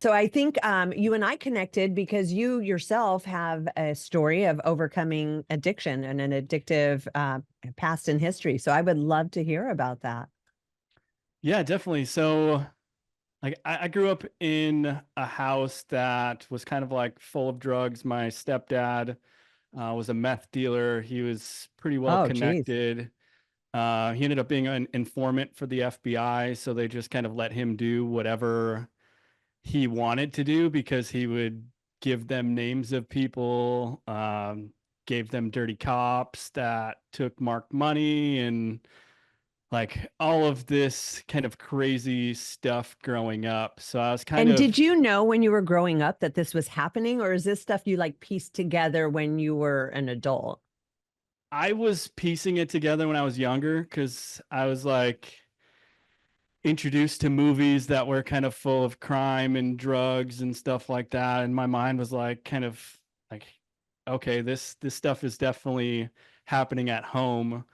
So I think you and I connected because you yourself have a story of overcoming addiction and an addictive past in history. So I would love to hear about that. Yeah, definitely. So, like, I grew up in a house that was kind of like full of drugs. My stepdad was a meth dealer. He was pretty well Oh, geez. connected. He ended up being an informant for the FBI, so they just kind of let him do whatever he wanted to do because he would give them names of people, gave them dirty cops that took marked money and like all of this kind of crazy stuff growing up. So I was kind And of, did you know when you were growing up that this was happening, or is this stuff you like pieced together when you were an adult? I was piecing it together when I was younger because I was like introduced to movies that were kind of full of crime and drugs and stuff like that. And my mind was like, kind of like, okay, this stuff is definitely happening at home.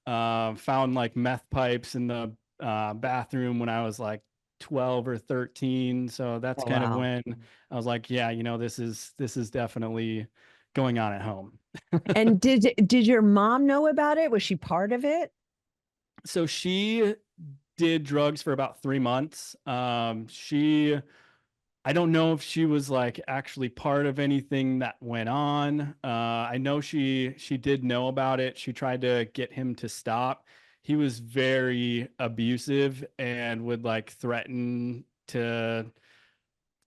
Found like meth pipes in the bathroom when I was like 12 or 13. So that's Oh, kind of wow. when I was like, yeah, this is definitely going on at home. And did your mom know about it? Was she part of it? So she did drugs for about 3 months. I don't know if she was like actually part of anything that went on. I know she did know about it. She tried to get him to stop. He was very abusive and would like threaten to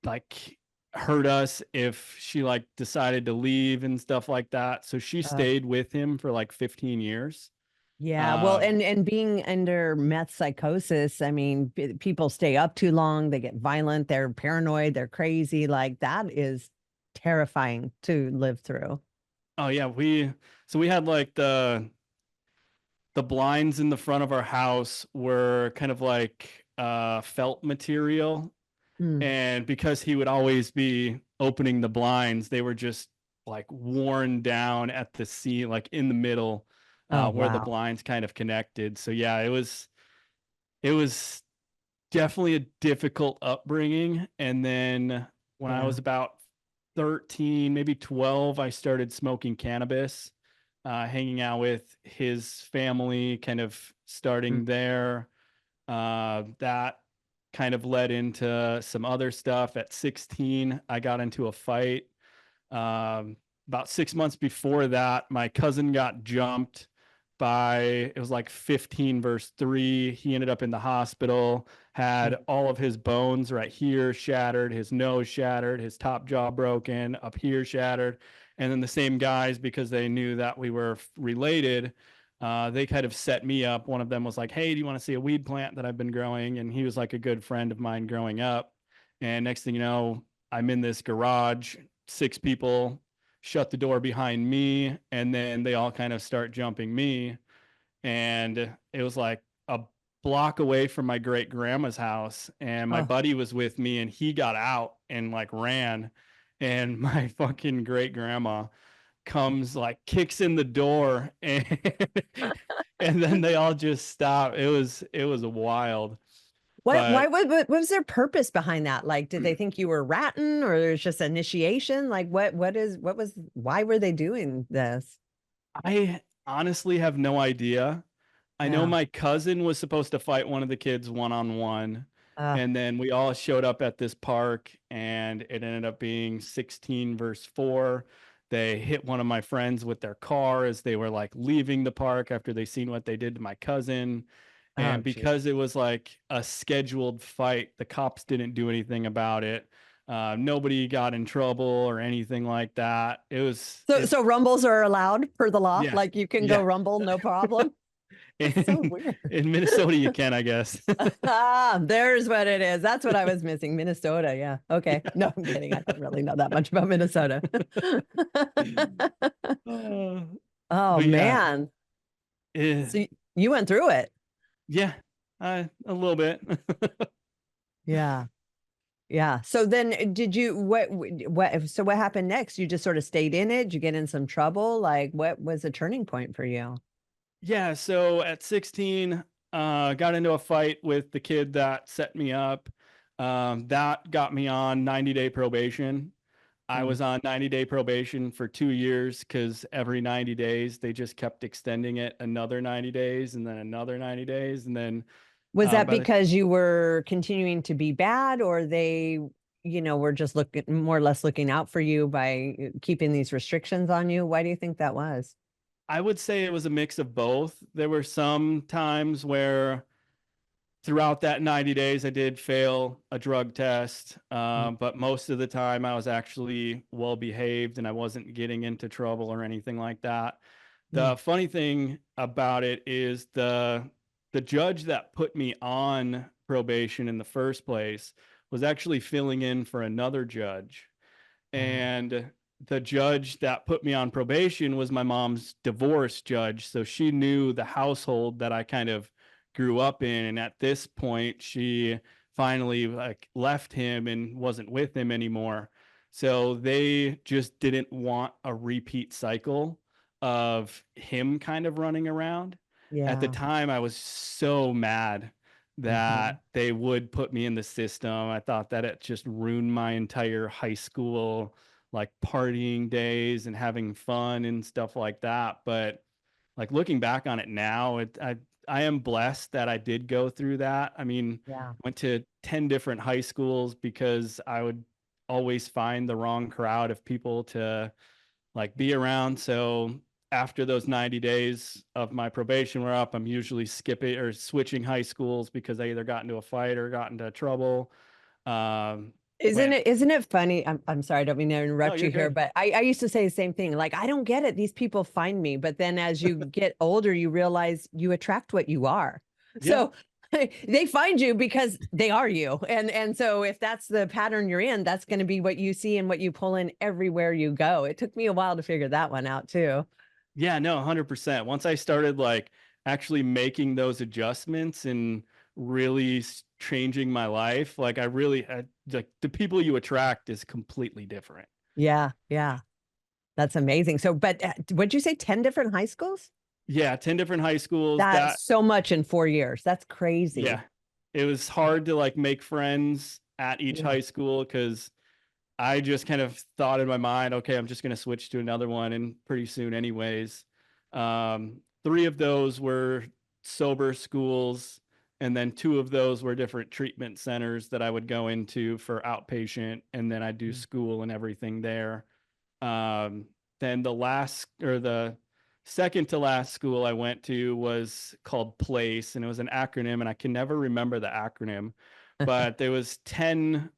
like hurt us if she like decided to leave and stuff like that. So she Uh, stayed with him for like 15 years. yeah, well, Um, and being under meth psychosis, I mean, people stay up too long, they get violent, they're paranoid, they're crazy. Like that is terrifying to live through. oh yeah, we had like the blinds in the front of our house were kind of like felt material. Mm. And because he would always be opening the blinds, they were just like worn down at the seam, like in the middle, Oh, where the wow. blinds kind of connected. So yeah, it was definitely a difficult upbringing. And then when I Yeah. was about 13, maybe 12, I started smoking cannabis, hanging out with his family, kind of Mm. starting there. That kind of led into some other stuff. At 16, I got into a fight. Um, about 6 months before that, my cousin got jumped by, it was like 15 verse 3. He ended up in the hospital, had Mm. all of his bones right here shattered, his nose shattered, his top jaw broken, up here shattered. And then the same guys, because they knew that we were related, they kind of set me up. One of them was like, hey, do you want to see a weed plant that I've been growing? And he was like a good friend of mine growing up. And next thing you know, I'm in this garage, 6 people shut the door behind me, and then they all kind of start jumping me. And it was like a block away from my great grandma's house. And my Oh. buddy was with me, and he got out and like ran. And my fucking great grandma comes like kicks in the door and and then they all just stop. It was wild. Why But what was their purpose behind that? Like, did they think you were ratting or there's just initiation? Like what was why were they doing this? I honestly have no idea. I know Yeah. my cousin was supposed to fight one of the kids one on one, Uh, and then we all showed up at this park, and it ended up being 16 versus 4. They hit one of my friends with their car as they were like leaving the park after they seen what they did to my cousin. oh, And geez. because it was like a scheduled fight, the cops didn't do anything about it. Nobody got in trouble or anything like that. It was it, So rumbles are allowed per the law? yeah, Like you can go yeah. rumble, no problem? That's so In, weird. in Minnesota, you can, I guess. Ah, there's what it is. That's what I was missing. Minnesota. Yeah. Okay. No, I'm kidding. I don't really know that much about Minnesota. Uh, Oh but yeah, man. eh, So you went through it. yeah, a little bit. Yeah. Yeah. So then did you so what happened next? You just sort of stayed in it? Did you get in some trouble? Like what was a turning point for you? Yeah, so at 16, got into a fight with the kid that set me up. That got me on 90-day probation. I Mm. was on 90-day probation for 2 years because every 90 days they just kept extending it another 90 days and then another 90 days. And then Was that by the because you were continuing to be bad, or they, were just looking more or less looking out for you by keeping these restrictions on you? Why do you think that was? I would say it was a mix of both. There were some times where throughout that 90 days, I did fail a drug test. Mm. But most of the time, I was actually well behaved and I wasn't getting into trouble or anything like that. The Mm. funny thing about it is the judge that put me on probation in the first place was actually filling in for another judge. Oh, And the judge that put me on probation was my mom's divorce judge. So she knew the household that I kind of grew up in. And at this point, she finally like left him and wasn't with him anymore. So they just didn't want a repeat cycle of him kind of running around. At the yeah. time, I was so mad Hmm. that they would put me in the system. I thought that it just ruined my entire high school, like partying days and having fun and stuff like that. But like looking back on it now, I am blessed that I did go through that. I mean, Yeah. went to 10 different high schools because I would always find the wrong crowd of people to like be around. So after those 90 days of my probation were up, I'm usually skipping or switching high schools because I either got into a fight or got into trouble. Isn't Went, it funny? I'm sorry, I don't mean to no, interrupt you're you here, good. but I used to say the same thing. Like, I don't get it. These people find me, but then as you get older, you realize you attract what you are. Yeah. So they find you because they are you. And so if that's the pattern you're in, that's going to be what you see and what you pull in everywhere you go. It took me a while to figure that one out too. Yeah, no, 100%. Once I started like actually making those adjustments and really changing my life, like I really had like the people you attract is completely different. Yeah, yeah. That's amazing. So, but what'd you say, 10 different high schools? Yeah, 10 different high schools. That's That so much in 4 years. That's crazy. Yeah, it was hard to like make friends at each Yeah. high school because I just kind of thought in my mind, okay, I'm just going to switch to another one, and pretty soon, anyways. Three of those were sober schools, and then two of those were different treatment centers that I would go into for outpatient, and then I do Mm. school and everything there. Um, then the last or the second to last school I went to was called Place, and it was an acronym, and I can never remember the acronym. But there was 10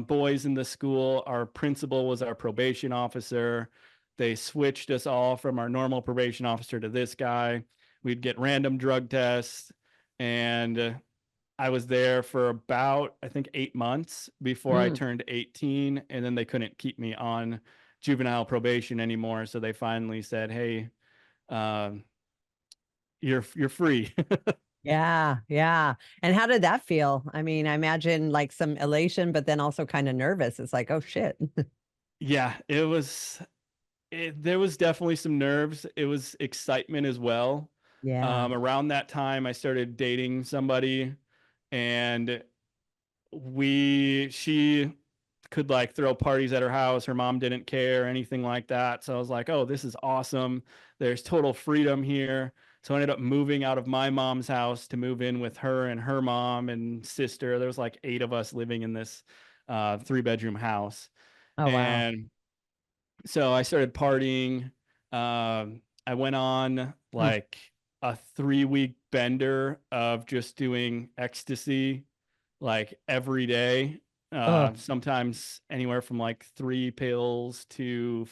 boys in the school. Our principal was our probation officer. They switched us all from our normal probation officer to this guy. We'd get random drug tests, and I was there for about, I think, 8 months before I Mm. turned 18. And then they couldn't keep me on juvenile probation anymore. So they finally said, hey, um, you're free. Yeah, yeah. And how did that feel? I mean, I imagine like some elation, but then also kind of nervous. It's like, oh shit. Yeah, there was definitely some nerves. It was excitement as well. Yeah. Around that time, I started dating somebody, and she could like throw parties at her house. Her mom didn't care or anything like that. So I was like, oh, this is awesome. There's total freedom here. So I ended up moving out of my mom's house to move in with her and her mom and sister. There was like 8 of us living in this 3-bedroom house. Oh, wow. And so I started partying. I went on Hmm. like a 3-week bender of just doing ecstasy like every day. Oh, Sometimes anywhere from like 3 pills to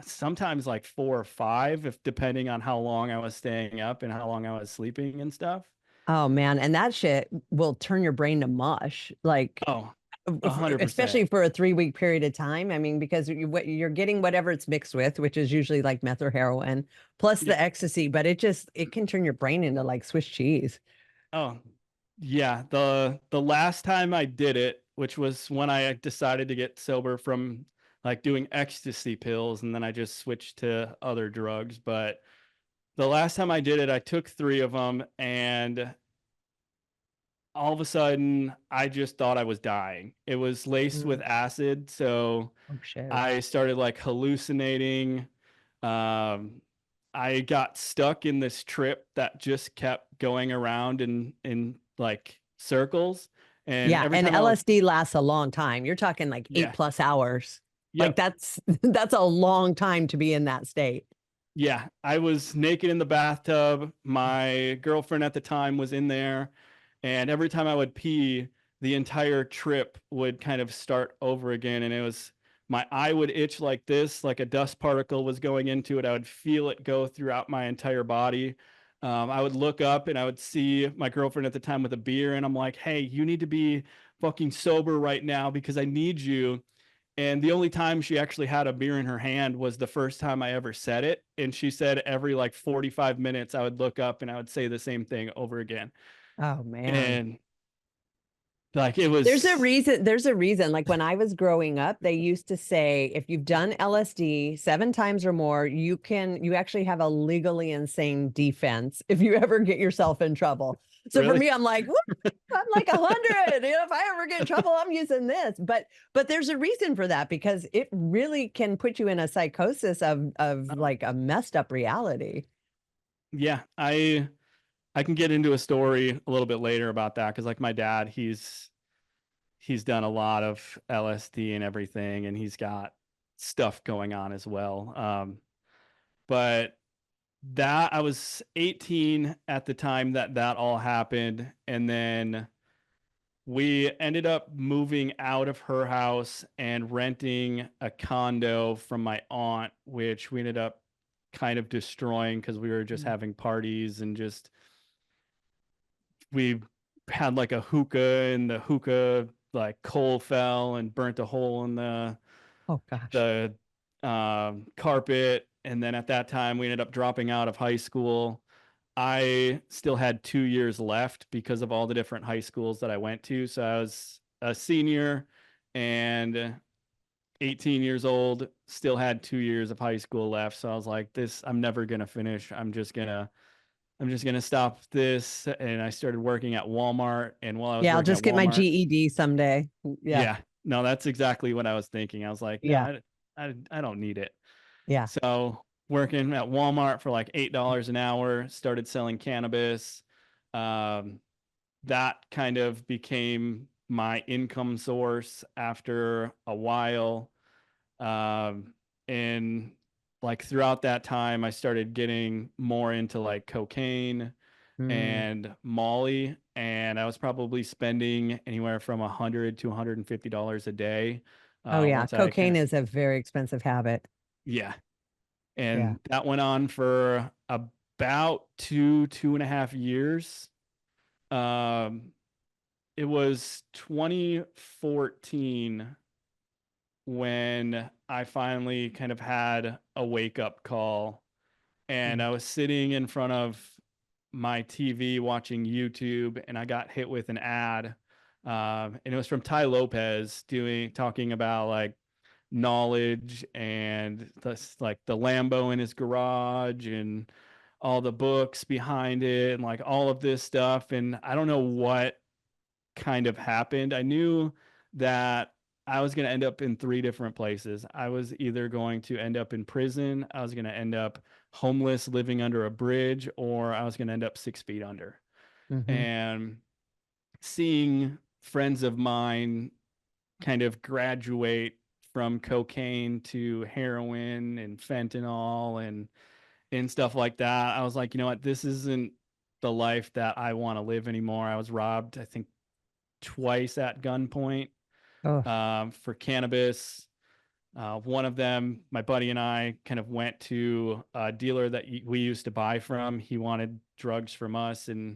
sometimes like 4 or 5, if depending on how long I was staying up and how long I was sleeping and stuff. oh man. And that shit will turn your brain to mush. Like, Oh, 100%. especially for a 3 week period of time. I mean, because you're getting whatever it's mixed with, which is usually like meth or heroin, plus Yeah. the ecstasy, but it can turn your brain into like Swiss cheese. Oh, yeah. The last time I did it, which was when I decided to get sober from like doing ecstasy pills, and then I just switched to other drugs. But the last time I did it, I took 3 of them, and all of a sudden I just thought I was dying. It was laced with Mm. acid, so Oh shit. I started like hallucinating. Um, I got stuck in this trip that just kept going around in like circles. And Yeah, every and time I would, LSD lasts a long time. You're talking like eight yeah, plus hours. Like yep, that's that's a long time to be in that state. yeah, I was naked in the bathtub. My girlfriend at the time was in there, and every time I would pee, the entire trip would kind of start over again. And it was my eye would itch like this, like a dust particle was going into it. I would feel it go throughout my entire body. I would look up and I would see my girlfriend at the time with a beer, and I'm like, "Hey, you need to be fucking sober right now because I need you." And the only time she actually had a beer in her hand was the first time I ever said it. And she said every like 45 minutes, I would look up and I would say the same thing over again. Oh man. And like it was, There's a reason. Like when I was growing up, they used to say if you've done LSD 7 times or more, you actually have a legally insane defense if you ever get yourself in trouble. So for really? me, I'm like, "Woo, I'm like 100. If I ever get in trouble, I'm using this. But there's a reason for that because it really can put you in a psychosis of like a messed up reality. Yeah. I can get into a story a little bit later about that because like my dad, he's done a lot of LSD and everything, and he's got stuff going on as well. But that I was 18 at the time that that all happened, and then we ended up moving out of her house and renting a condo from my aunt, which we ended up kind of destroying because we were just Mm. having parties and just we had like a hookah, and the hookah like coal fell and burnt a hole in Oh gosh. the carpet. And then at that time, we ended up dropping out of high school. I still had 2 years left because of all the different high schools that I went to. So I was a senior and 18 years old, still had 2 years of high school left. So I was like, this, I'm never going to finish. I'm just going to stop this. And I started working at Walmart. And while I was Yeah, I'll working at just get my Walmart, GED someday. Yeah. yeah, no, that's exactly what I was thinking. I was like, no, Yeah. I don't need it. Yeah. So working at Walmart for like $8 an hour, started selling cannabis. Um, that kind of became my income source after a while. And like throughout that time, I started getting more into like cocaine Mm. and Molly, and I was probably spending anywhere from $100 to $150 a day. Oh yeah, Once I kind cocaine of, is a very expensive habit. yeah, Yeah. and that went on for about 2.5 years. Um, it was 2014 when I finally kind of had a wake up call, and Mm. I was sitting in front of my TV watching YouTube, and I got hit with an ad. And it was from Ty Lopez talking about like knowledge and this like the Lambo in his garage and all the books behind it and like all of this stuff. And I don't know what kind of happened. I knew that I was going to end up in three different places. I was either going to end up in prison, I was going to end up homeless living under a bridge, or I was going to end up 6 feet under. Hmm. And seeing friends of mine kind of graduate from cocaine to heroin and fentanyl and stuff like that, I was like, you know what, this isn't the life that I want to live anymore. I was robbed, I think, twice at gunpoint Oh, for cannabis. One of them, my buddy and I kind of went to a dealer that we used to buy from. He wanted drugs from us, and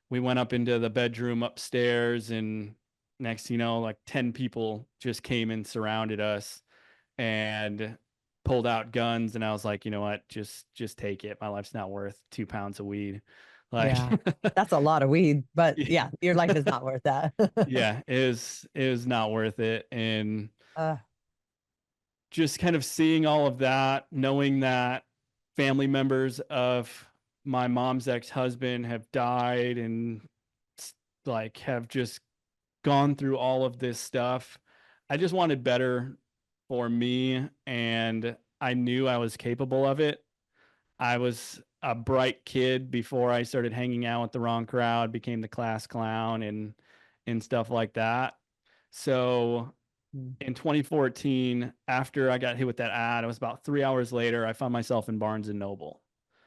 we went up into the bedroom upstairs, and next, like 10 people just came and surrounded us and pulled out guns. And I was like, you know what, just take it. My life's not worth 2 pounds of weed. Like, yeah. That's a lot of weed, but yeah, your life is not worth that. yeah, it was not worth it. And uh, just kind of seeing all of that, knowing that family members of my mom's ex-husband have died, and like have just gone through all of this stuff. I just wanted better for me, and I knew I was capable of it. I was a bright kid before I started hanging out with the wrong crowd, became the class clown and stuff like that. So Mm. in 2014, after I got hit with that ad, it was about 3 hours later, I found myself in Barnes and Noble.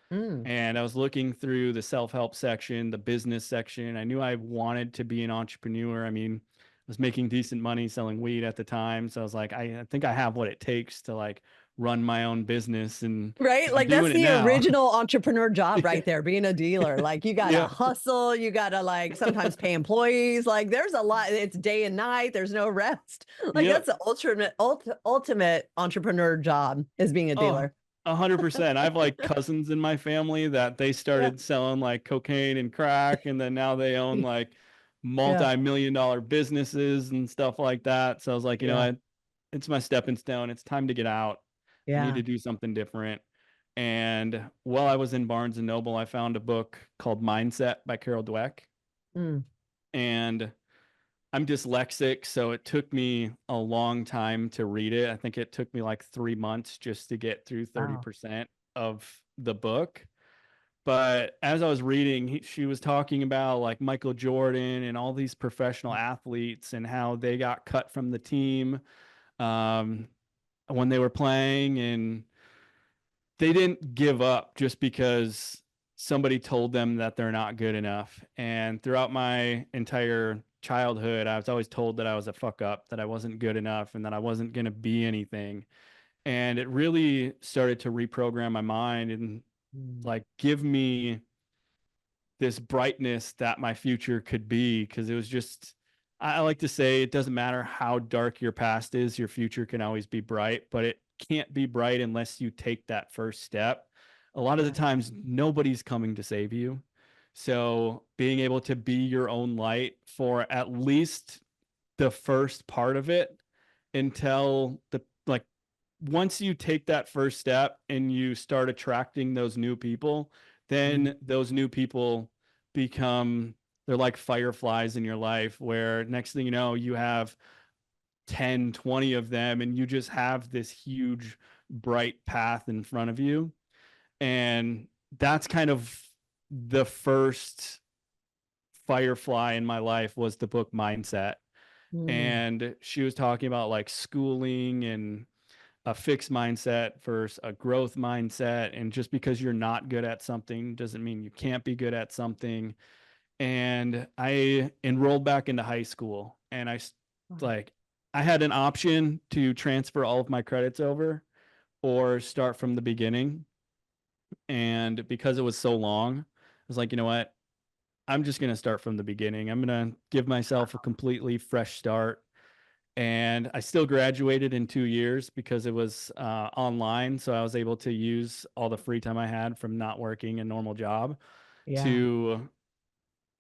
Mm. And I was looking through the self-help section, the business section. I knew I wanted to be an entrepreneur. I mean, I was making decent money selling weed at the time. So I was like, I think I have what it takes to like run my own business, and Right? I'm Like doing that's it the now. original entrepreneur job Yeah. right there, being a dealer. Like you gotta Yeah. hustle, you gotta like sometimes pay employees. Like there's a lot, it's day and night, there's no rest. Like that's Yep. the ultimate entrepreneur job is being a Oh, dealer. 100%. I have like cousins in my family that they Yeah. started selling like cocaine and crack, and then now they own like Yeah. multi-million dollar businesses and stuff like that. So I was like, you know Yeah. what? It's my stepping stone. It's time to get out. I need Yeah. to do something different. And while I was in Barnes and Noble, I found a book called Mindset by Carol Dweck. Mm. And I'm dyslexic, so it took me a long time to read it. I think it took me like 3 months just to get through Wow. 30% of the book. But as I was reading, she was talking about like Michael Jordan and all these professional athletes and how they got cut from the team um, when they were playing, and they didn't give up just because somebody told them that they're not good enough. And throughout my entire childhood, I was always told that I was a fuck up, that I wasn't good enough, and that I wasn't going to be anything. And it really started to reprogram my mind and Mm. like give me this brightness that my future could be. Cause it was just, I like to say it doesn't matter how dark your past is, your future can always be bright, but it can't be bright unless you take that first step. A lot of the Yeah. times, nobody's coming to save you. So being able to be your own light for at least the first part of it until the like once you take that first step and you start attracting those new people, Mm. then those new people become, they're like fireflies in your life, where next thing you know, you have 10, 20 of them, and you just have this huge, bright path in front of you. And that's kind of the first firefly in my life, was the book Mindset. Mm. And she was talking about like schooling and a fixed mindset versus a growth mindset. And just because you're not good at something doesn't mean you can't be good at something. And I enrolled back into high school, and Wow. like, I had an option to transfer all of my credits over or start from the beginning. And because it was so long, I was like, you know what? I'm just going to start from the beginning. I'm going to give myself a completely fresh start. And I still graduated in 2 years because it was online. So I was able to use all the free time I had from not working a normal job Yeah. to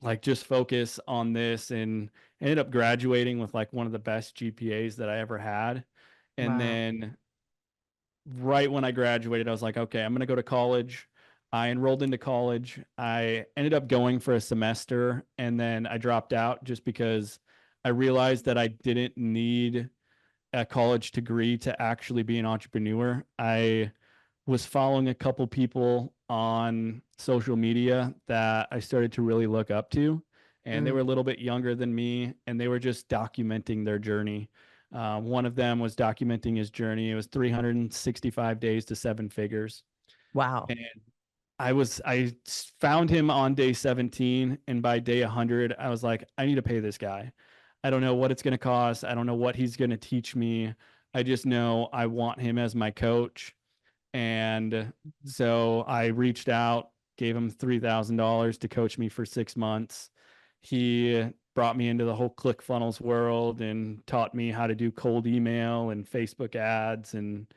like just focus on this, and ended up graduating with like one of the best GPAs that I ever had. And Wow. then right when I graduated, I was like, okay, I'm going to go to college. I enrolled into college. I ended up going for a semester, and then I dropped out just because I realized that I didn't need a college degree to actually be an entrepreneur. I was following a couple people on social media that I started to really look up to, and they Mm. were a little bit younger than me, and they were just documenting their journey. One of them was documenting his journey. It was 365 days to seven figures. Wow. And I found him on day 17, and by day 100 I was like, I need to pay this guy. I don't know what it's going to cost. I don't know what he's going to teach me. I just know I want him as my coach. And so I reached out, gave him $3,000 to coach me for 6 months. He brought me into the whole ClickFunnels world and taught me how to do cold email and Facebook ads, and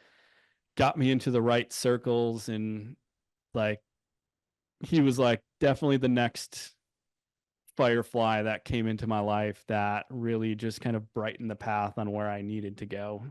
got me into the right circles. And like, he was like definitely the next firefly that came into my life that really just kind of brightened the path on where I needed to go.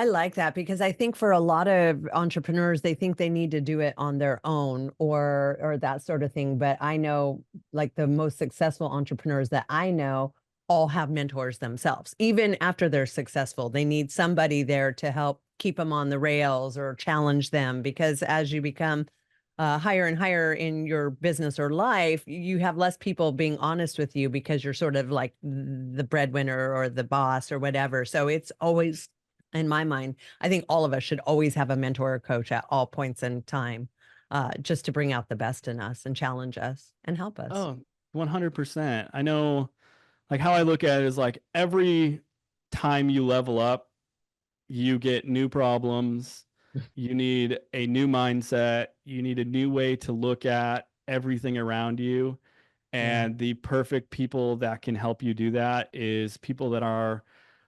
I like that because I think for a lot of entrepreneurs, they think they need to do it on their own or that sort of thing. But I know like the most successful entrepreneurs that I know all have mentors themselves. Even after they're successful, they need somebody there to help keep them on the rails or challenge them because as you become higher and higher in your business or life, you have less people being honest with you because you're sort of like the breadwinner or the boss or whatever. So it's always, in my mind, I think all of us should always have a mentor or coach at all points in time, just to bring out the best in us and challenge us and help us. Oh, 100%. I know, like how I look at it is like every time you level up, you get new problems. You need a new mindset. You need a new way to look at everything around you. Yeah. And the perfect people that can help you do that is people that are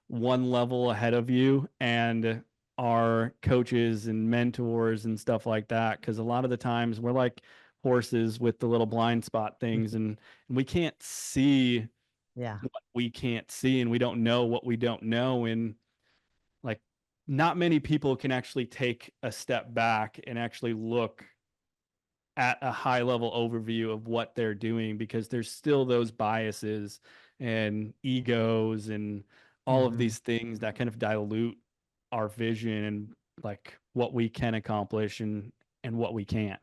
one level ahead of you and are coaches and mentors and stuff like that. Because a lot of the times we're like horses with the little blind spot things, and we can't see Yeah. what we can't see, and we don't know what we don't know. And like, not many people can actually take a step back and actually look at a high level overview of what they're doing because there's still those biases and egos and all of Mhm. these things that kind of dilute our vision and like what we can accomplish and what we can't.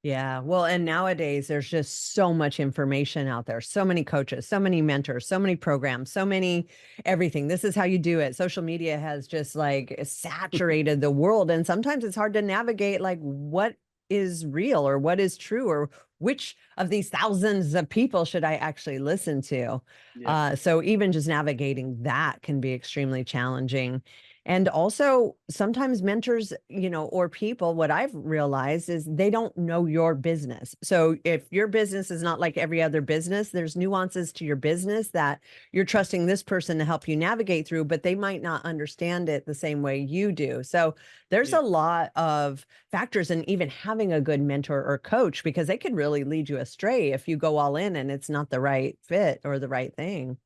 Yeah. Well, and nowadays there's just so much information out there, so many coaches, so many mentors, so many programs, so many everything. This is how you do it. Social media has just like saturated the world. And sometimes it's hard to navigate like what is real or what is true or which of these thousands of people should I actually listen to. Yep. So even just navigating that can be extremely challenging. And also, sometimes mentors, or people, what I've realized is they don't know your business. So if your business is not like every other business, there's nuances to your business that you're trusting this person to help you navigate through, but they might not understand it the same way you do. So there's a Yep. lot of factors in even having a good mentor or coach because they could really lead you astray if you go all in and it's not the right fit or the right thing.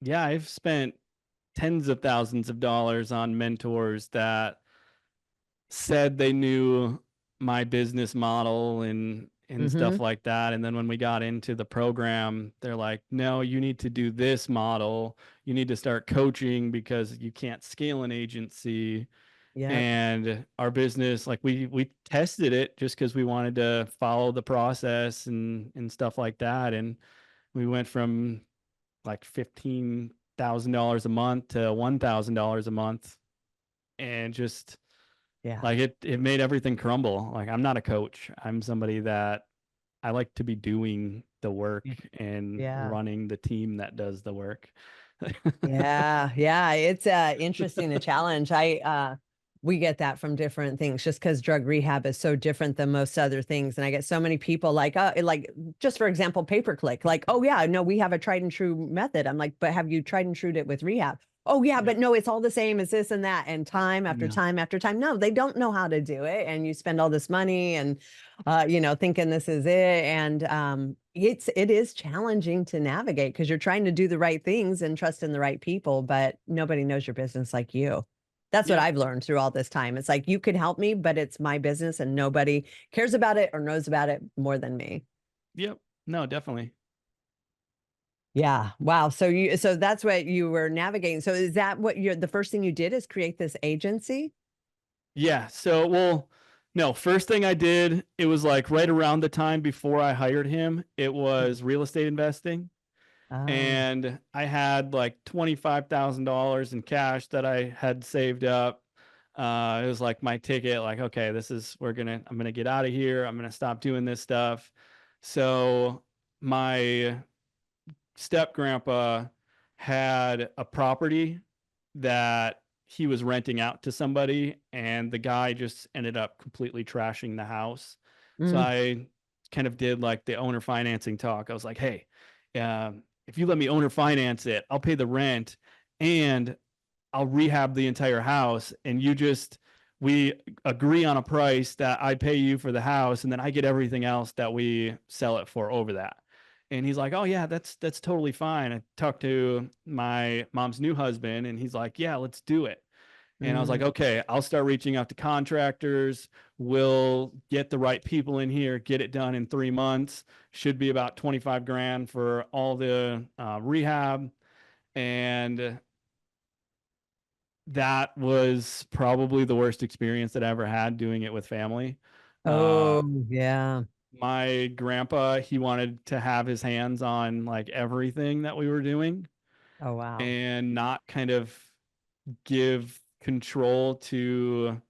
Yeah, I've spent tens of thousands of dollars on mentors that said they knew my business model and stuff Hmm. like that. And then when we got into the program, they're like, no, you need to do this model. You need to start coaching because you can't scale an agency. Yep. And our business, like we tested it just because we wanted to follow the process and stuff like that. And we went from like $15,000 a month to $1,000 a month and just Yeah. like it made everything crumble. Like I'm not a coach. I'm somebody that I like to be doing the work and Yeah. running the team that does the work. Yeah, yeah, it's interesting the challenge. We get that from different things just because drug rehab is so different than most other things. And I get so many people like just for example, pay per click, like, oh yeah, no, we have a tried and true method. I'm like, but have you tried and true it with rehab? Oh yeah, Yeah. but no, it's all the same as this and that. And time after No. time after time. No, they don't know how to do it. And you spend all this money and thinking this is it. And it is challenging to navigate because you're trying to do the right things and trust in the right people, but nobody knows your business like you. That's what Yep. I've learned through all this time. It's like you can help me, but it's my business and nobody cares about it or knows about it more than me. Yep. No, definitely. Yeah. Wow. So that's what you were navigating. So is that what you're the first thing you did is create this agency? Yeah. So, well, no, first thing I did, it was like right around the time before I hired him, it was real estate investing. Oh. And I had like $25,000 in cash that I had saved up. It was like my ticket, like, okay, I'm gonna get out of here. I'm gonna stop doing this stuff. So my step grandpa had a property that he was renting out to somebody, and the guy just ended up completely trashing the house. So Mm, I kind of did like the owner financing talk. I was like, hey, if you let me owner finance it, I'll pay the rent and I'll rehab the entire house, and we agree on a price that I pay you for the house, and then I get everything else that we sell it for over that. And he's like, "Oh yeah, that's totally fine." I talked to my mom's new husband, and he's like, "Yeah, let's do it." And I was like, Mm. okay, I'll start reaching out to contractors. We'll get the right people in here, get it done in 3 months. Should be about 25 grand for all the rehab. And that was probably the worst experience that I ever had doing it with family. Uh, Oh, yeah. my grandpa, he wanted to have his hands on like everything that we were doing Oh, wow. and not kind of give control to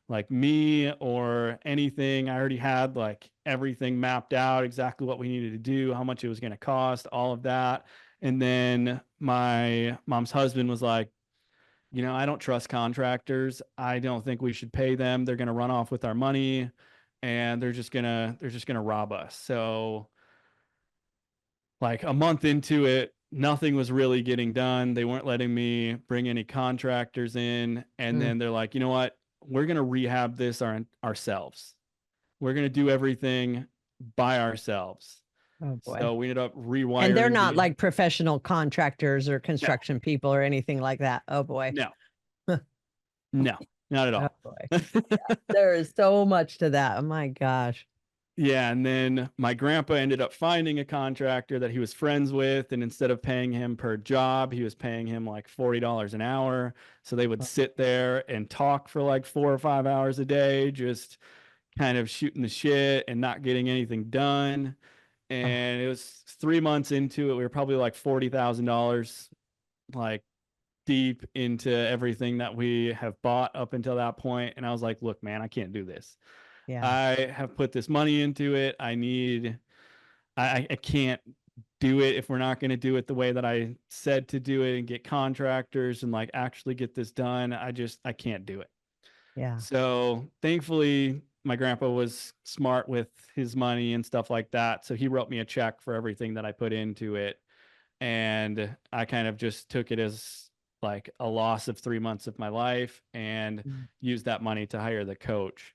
like me or anything. I already had like everything mapped out, exactly what we needed to do, how much it was going to cost, all of that. And then my mom's husband was like, I don't trust contractors. I don't think we should pay them. They're going to run off with our money and they're just going to rob us. So like a month into it, nothing was really getting done. They weren't letting me bring any contractors in. And Mm. then they're like, you know what? We're going to rehab this ourselves. We're going to do everything by ourselves. Oh, boy. So we ended up And they're rewiring not the, like professional contractors or no, construction people or anything like that. Oh, boy. no, no, not at Oh, all. boy. There is so much to that. Oh, my gosh. Yeah, and then my grandpa ended up finding a contractor that he was friends with, and instead of paying him per job, he was paying him like $40 an hour. So they would sit there and talk for like 4 or 5 hours a day, just kind of shooting the shit and not getting anything done. Oh, And it was 3 months into it. We were probably like $40,000, like deep into everything that we have bought up until that point. And I was like, look, man, I can't do this. yeah. I have put this money into it. I can't do it if we're not going to do it the way that I said to do it and get contractors and like actually get this done. I can't do it. Yeah. So thankfully, my grandpa was smart with his money and stuff like that. So he wrote me a check for everything that I put into it. And I kind of just took it as like a loss of 3 months of my life and Mm. used that money to hire the coach.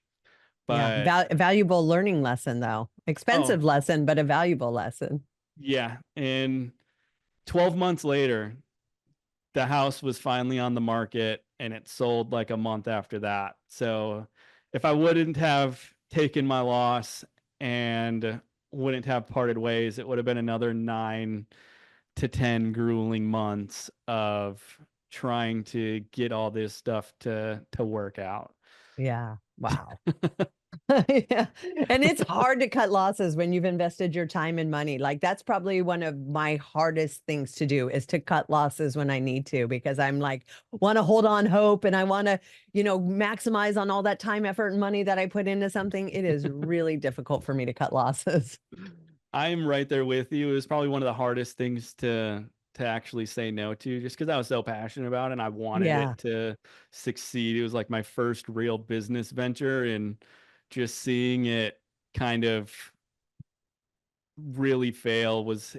Yeah. But Valuable learning lesson, though. oh, Expensive lesson, but a valuable lesson. yeah. And 12 months later, the house was finally on the market and it sold like a month after that. So if I wouldn't have taken my loss and wouldn't have parted ways, it would have been another 9 to 10 grueling months of trying to get all this stuff to work out. Yeah. Wow. Yeah. And it's hard to cut losses when you've invested your time and money. Like that's probably one of my hardest things to do is to cut losses when I need to, because I'm like, want to hold on hope and I want to, maximize on all that time, effort, and money that I put into something. It is really difficult for me to cut losses. I'm right there with you. It was probably one of the hardest things to actually say no to, just because I was so passionate about it and I wanted Yeah. it to succeed. It was like my first real business venture, and just seeing it kind of really fail was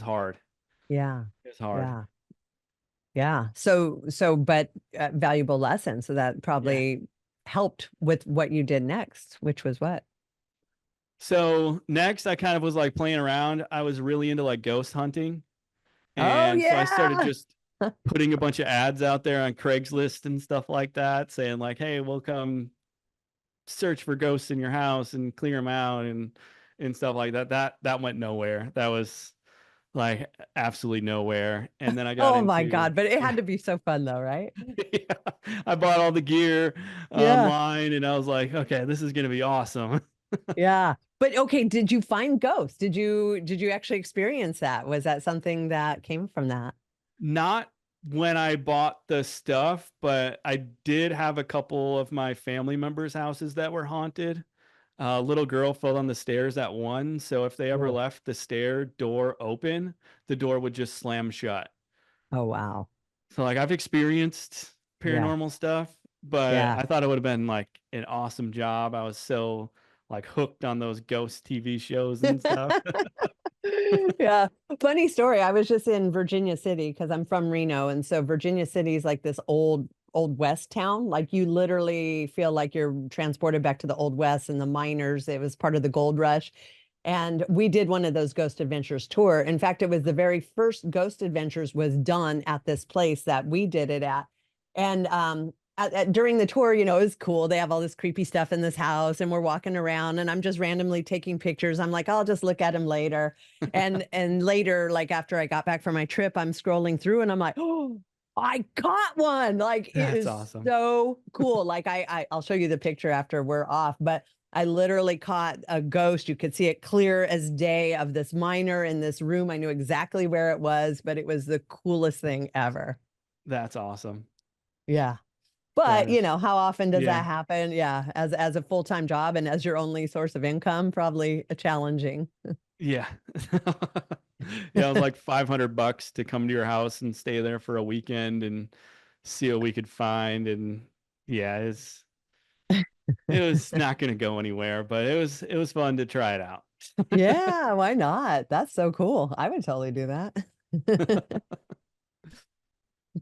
hard. Yeah. It was hard. Yeah. Yeah. But valuable lesson. So that Yeah. probably helped with what you did next, which was what? So next I kind of was like playing around. I was really into like ghost hunting. Oh, And so I started yeah. just putting a bunch of ads out there on Craigslist and stuff like that, saying like, "Hey, we'll come search for ghosts in your house and clear them out and stuff like that." That went nowhere. That was like absolutely nowhere. And then I got Oh my into God. But it had to be so fun though, right? yeah, I bought all the gear Yeah. online, and I was like, "Okay, this is gonna be awesome." Yeah. But okay, did you find ghosts? Did you actually experience that? Was that something that came from that? Not when I bought the stuff, but I did have a couple of my family members' houses that were haunted. A little girl fell on the stairs at one, so if they ever Oh, left the stair door open, the door would just slam shut. oh wow. So like I've experienced Yeah. paranormal stuff, but Yeah. I thought it would have been like an awesome job. I was so like hooked on those ghost TV shows and stuff. Yeah. Funny story. I was just in Virginia City because I'm from Reno. And so Virginia City is like this old West town. Like you literally feel like you're transported back to the Old West and the miners. It was part of the gold rush. And we did one of those Ghost Adventures tour. In fact, it was the very first Ghost Adventures was done at this place that we did it at. And during the tour, you know, it was cool. They have all this creepy stuff in this house, and we're walking around, and I'm just randomly taking pictures. I'm like, I'll just look at them later. And later, like after I got back from my trip, I'm scrolling through, and I'm like, oh, I caught one. Like it That's is awesome. so cool. Like I'll show you the picture after we're off, but I literally caught a ghost. You could see it clear as day of this miner in this room. I knew exactly where it was, but it was the coolest thing ever. That's awesome. Yeah. That But, you is, know, how often does yeah, that happen? Yeah, as a full-time job and as your only source of income, probably challenging. yeah. Yeah, it was like $500 to come to your house and stay there for a weekend and see what we could find. And yeah, it was not going to go anywhere, but it was fun to try it out. Yeah, why not? That's so cool. I would totally do that.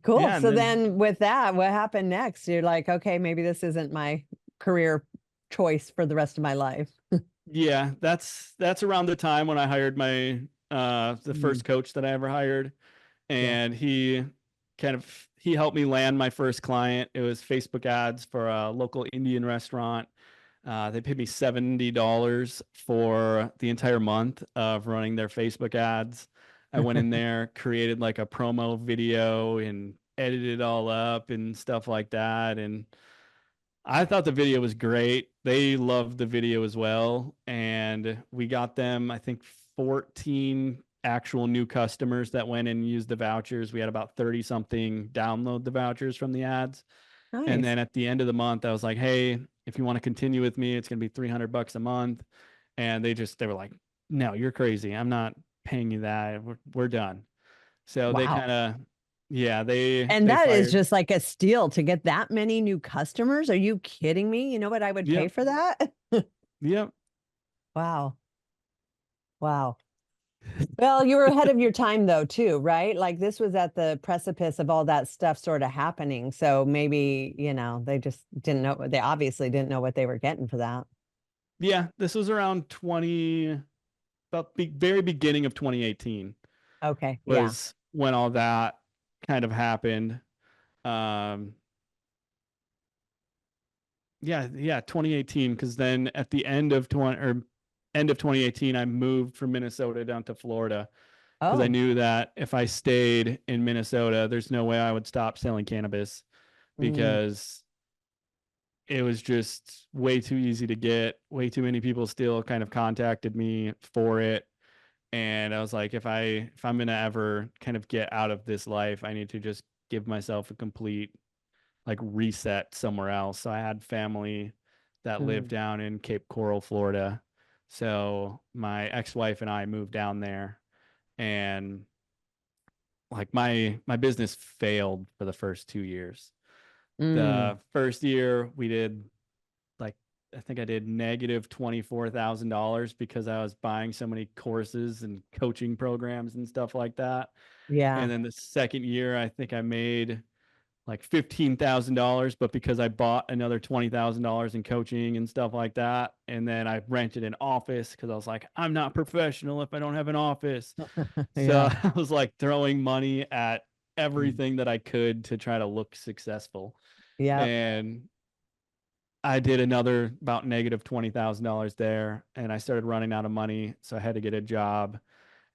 Cool. Yeah, and So then then with that, what happened next? You're like, okay, maybe this isn't my career choice for the rest of my life. yeah, that's around the time when I hired my the Mm, first coach that I ever hired, yeah. and he helped me land my first client. It was Facebook ads for a local Indian restaurant. They paid me $70 for the entire month of running their Facebook ads. I went in there, created like a promo video and edited it all up and stuff like that. And I thought the video was great. They loved the video as well. And we got them, I think, 14 actual new customers that went and used the vouchers. We had about 30 something download the vouchers from the ads. And Nice. then at the end of the month, I was like, hey, if you want to continue with me, it's going to be $300 a month. And they were like, no, you're crazy. I'm not paying you that. We're done. So they Wow. kind of, yeah, they And they that is fired. just like a steal to get that many new customers. Are you kidding me? You know what I would pay Yep. for that? Yep. Wow. Wow. Well, you were ahead of your time though, too, right? Like this was at the precipice of all that stuff sort of happening. So maybe, you know, they just didn't know, they obviously didn't know what they were getting for that. Yeah. This was around very beginning of 2018 Okay. Yeah. was when all that kind of happened. Um, yeah, 2018. Because then at the end of 2018, I moved from Minnesota down to Florida because I Oh. knew that if I stayed in Minnesota, there's no way I would stop selling cannabis Mm, because it was just way too easy to get. Way too many people still kind of contacted me for it. And I was like, if I'm gonna ever kind of get out of this life, I need to just give myself a complete like reset somewhere else. So I had family that lived mm, down in Cape Coral, Florida. So my ex-wife and I moved down there, and like my business failed for the first 2 years. mm. The first year we did like I think I did negative $24,000 because I was buying so many courses and coaching programs and stuff like that. Yeah. And then the second year, I think I made like $15,000, but because I bought another $20,000 in coaching and stuff like that, and then I rented an office because I was like, I'm not professional if I don't have an office. So Yeah. I was like throwing money at Mm. everything that I could to try to look successful. Yep. And I did another about negative $20,000 there, and I started running out of money, so I had to get a job,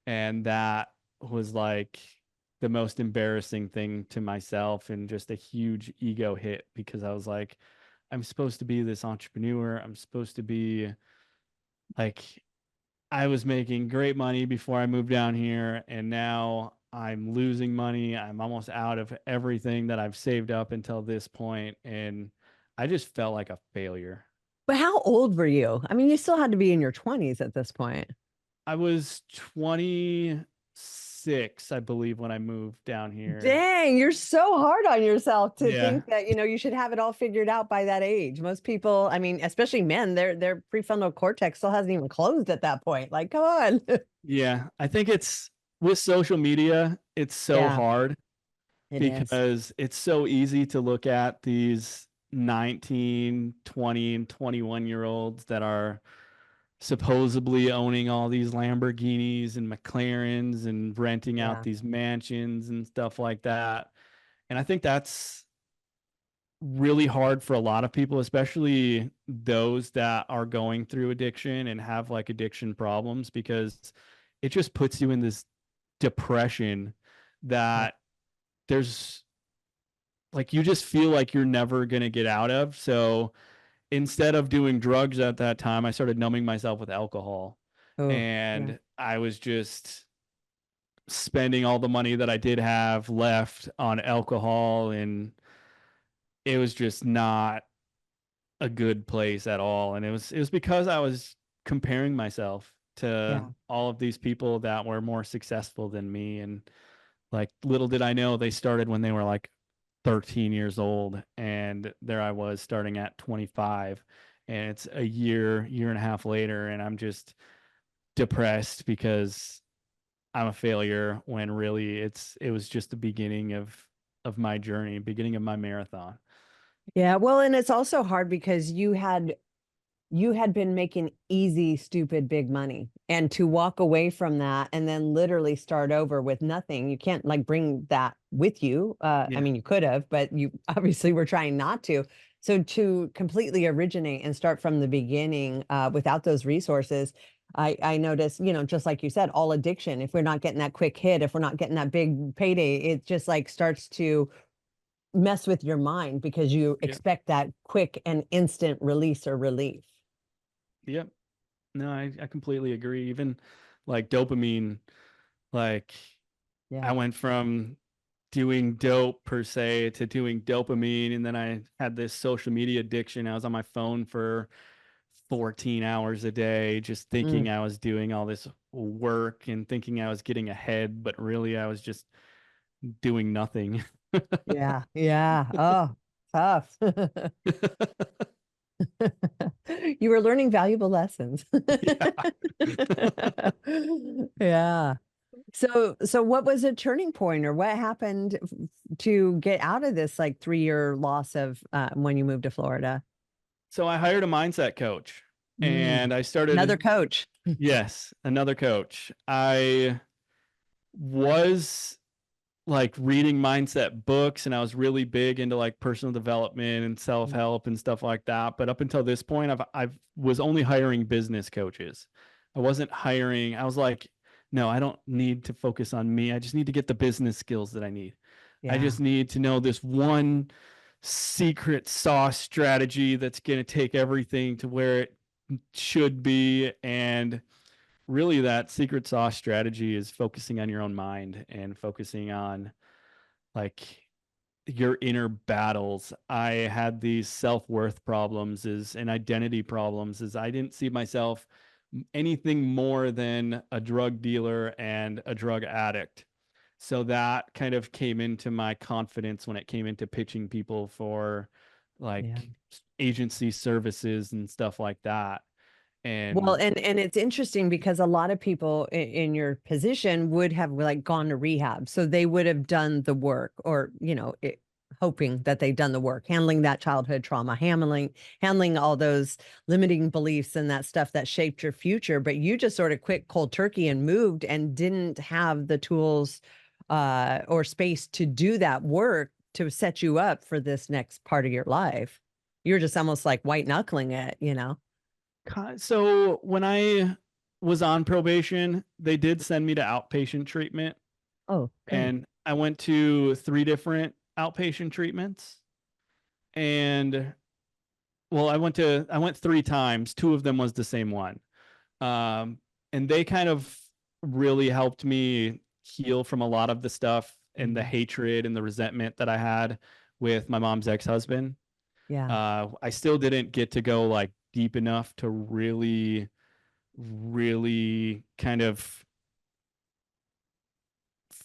and that was like the most embarrassing thing to myself and just a huge ego hit because I was like, I'm supposed to be this entrepreneur. I'm supposed to be like, I was making great money before I moved down here, and now I'm losing money. I'm almost out of everything that I've saved up until this point, and I just felt like a failure. But how old were you? I mean, you still had to be in your 20s at this point. I was 26, I believe, when I moved down here. Dang, you're so hard on yourself to Yeah. think that, you know, you should have it all figured out by that age. Most people, I mean, especially men, their prefrontal cortex still hasn't even closed at that point. Like, come on. Yeah. I think it's with social media, it's so Yeah, hard it is. because it's so easy to look at these 19, 20, and 21-year-olds that are supposedly owning all these Lamborghinis and McLarens and renting out Yeah. these mansions and stuff like that. And I think really hard for a lot of people, especially those that are going through addiction and have like addiction problems, because it just puts you in this depression Yeah. that there's like you just feel like you're never going to get out of. So instead of doing drugs at that time, I started numbing myself with alcohol. Oh, yeah. And I was just spending all the money that I did have left on alcohol, and it was just not a good place at all. And it was because I was comparing myself to Yeah. all of these people that were more successful than me. And like little did I know they started when they were like 13 years old, and there I was starting at 25, and it's a year and a half later, and I'm just depressed because I'm a failure when really it was just the beginning of my journey, beginning of my marathon. Yeah. Well, and it's also hard because you had been making easy, stupid, big money. And to walk away from that and then literally start over with nothing, you can't like bring that with you. I Yeah. mean, you could have, but you obviously were trying not to. So to completely originate and start from the beginning without those resources, I noticed, just like you said, all addiction, if we're not getting that quick hit, if we're not getting that big payday, it just like starts to mess with your mind because you Yeah. expect that quick and instant release or relief. Yep. No, I completely agree. Even like dopamine, like I Yeah. went from doing dope per se to doing dopamine, and then I had this social media addiction. I was on my phone for 14 hours a day just thinking Mm. I was doing all this work and thinking I was getting ahead, but really I was just doing nothing. Yeah, yeah. Oh, tough. You were learning valuable lessons. Yeah. Yeah. So what was a turning point or what happened to get out of this like 3-year loss of when you moved to Florida? So I hired a mindset coach, Mm. and I Another started, coach. yes, another coach. I was like reading mindset books, and I was really big into like personal development and self-help and stuff like that. But up until this point, I've was only hiring business coaches. I wasn't hiring, I was like, no, I don't need to focus on me. I just need to get the business skills that I need. I Yeah. just need to know this one secret sauce strategy that's going to take everything to where it should be. And really that secret sauce strategy is focusing on your own mind and focusing on like your inner battles. I had these self-worth problems is and identity problems is I didn't see myself anything more than a drug dealer and a drug addict. So that kind of came into my confidence when it came into pitching people for Yeah. like agency services and stuff like that. Well, And and it's interesting because a lot of people in your position would have like gone to rehab. So they would have done the work or, hoping that they'd done the work, handling that childhood trauma, handling all those limiting beliefs and that stuff that shaped your future. But you just sort of quit cold turkey and moved and didn't have the tools or space to do that work to set you up for this next part of your life. You're just almost like white knuckling it. so when I was on probation, they did send me to outpatient treatment, Oh, good. and I went to 3 different outpatient treatments. And well, I went 3 times. 2 of them was the same one. Um, and they kind of really helped me heal from a lot of the stuff and the Mhm. hatred and the resentment that I had with my mom's ex-husband. Yeah. I still didn't get to go like deep enough to really kind of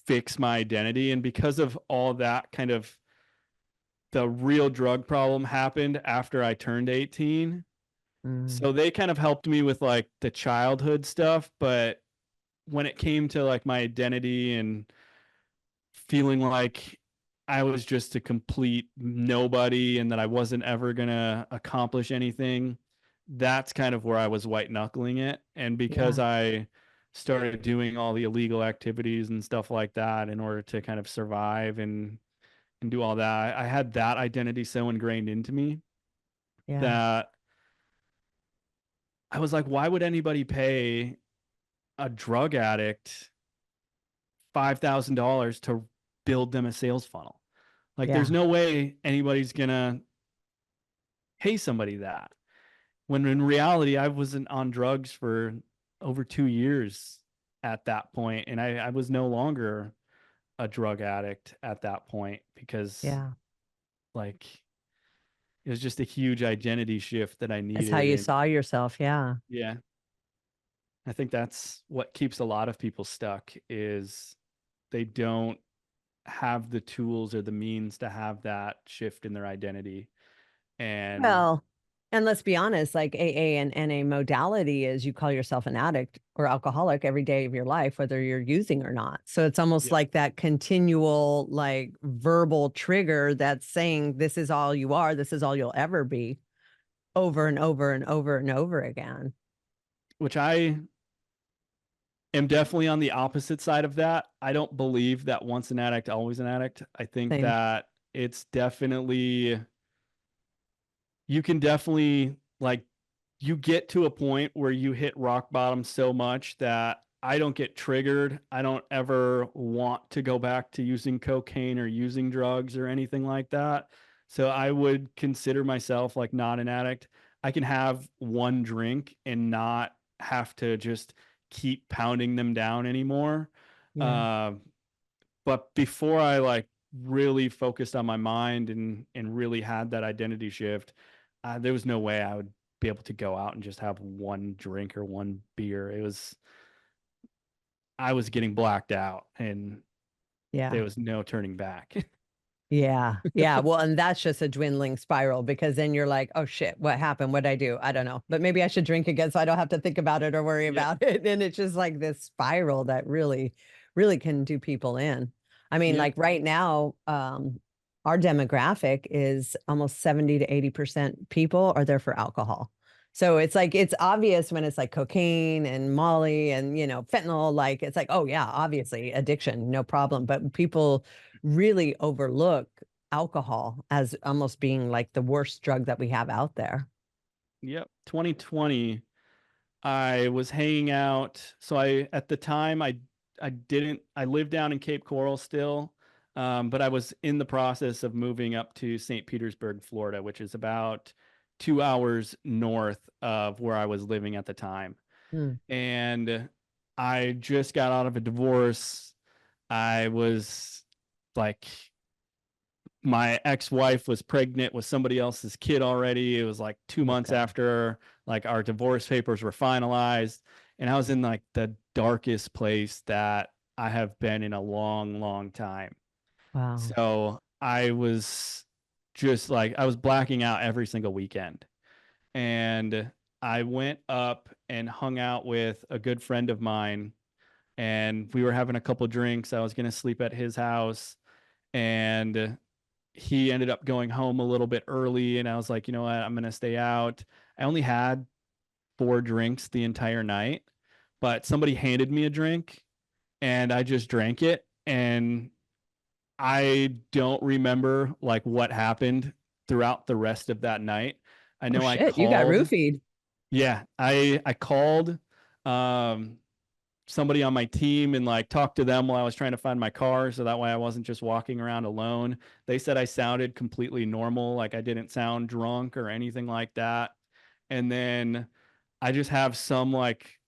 fix my identity. And because of all that, kind of the real drug problem happened after I turned 18. Mm. So they kind of helped me with like the childhood stuff, but when it came to like my identity and feeling like I was just a complete nobody and that I wasn't ever going to accomplish anything, that's kind of where I was white knuckling it. And because Yeah. I started doing all the illegal activities and stuff like that in order to kind of survive and and do all that. I had that identity so ingrained into me Yeah. that I was like, why would anybody pay a drug addict $5,000 to build them a sales funnel? Like, there's Yeah. no way anybody's gonna pay somebody that. When in reality, I wasn't on drugs for over 2 years at that point, and I was no longer a drug addict at that point because Yeah. like it was just a huge identity shift that I It's how needed. you And saw yourself. Yeah. yeah, I think that's what keeps a lot of people stuck is they don't have the tools or the means to have that shift in their identity. And Well, and let's be honest, like AA and NA modality is you call yourself an addict or alcoholic every day of your life, whether you're using or not. So it's almost yeah, like that continual, like verbal trigger that's saying, this is all you are, this is all you'll ever be, over and over and over and over again. which I am definitely on the opposite side of that. I don't believe that once an addict, always an addict. I think Same. that it's definitely, you can definitely like, you get to a point where you hit rock bottom so much that I don't get triggered. I don't ever want to go back to using cocaine or using drugs or anything like that. So I would consider myself like not an addict. I can have one drink and not have to just keep pounding them down anymore. Yeah. Uh, but before I like really focused on my mind and really had that identity shift, there was no way I would be able to go out and just have one drink or one beer. It was, I was getting blacked out and Yeah. there was no turning back. Yeah. Yeah. Well, and that's just a dwindling spiral because then you're like, oh shit, what happened? What did I do? I don't know. But maybe I should drink again so I don't have to think about it or worry Yep. about it. And it's just like this spiral that really, really can do people in. I mean, Yep. like right now, our demographic is almost 70 to 80% people are there for alcohol. So it's like it's obvious when it's like cocaine and Molly and fentanyl, like it's like, oh yeah, obviously addiction, no problem. But people really overlook alcohol as almost being like the worst drug that we have out there. Yep. 2020, I was hanging out. So at the time, I didn't, I lived down in Cape Coral still. But I was in the process of moving up to St. Petersburg, Florida, which is about 2 hours north of where I was living at the time. Hmm. And I just got out of a divorce. I was like, my ex-wife was pregnant with somebody else's kid already. It was like 2 months Okay. after like our divorce papers were finalized. And I was in like the darkest place that I have been in a long, long time. Wow. So I was just like, I was blacking out every single weekend. And I went up and hung out with a good friend of mine. And we were having a couple drinks. I was going to sleep at his house. And he ended up going home a little bit early. And I was like, you know what? I'm going to stay out. I only had 4 drinks the entire night, but somebody handed me a drink and I just drank it. And I don't remember like what happened throughout the rest of that night. I Oh know I shit, you got called. roofied. Yeah, I called um somebody on my team and like talked to them while I was trying to find my car so that way I wasn't just walking around alone. They said I sounded completely normal, like I didn't sound drunk or anything like that. And then I just have some like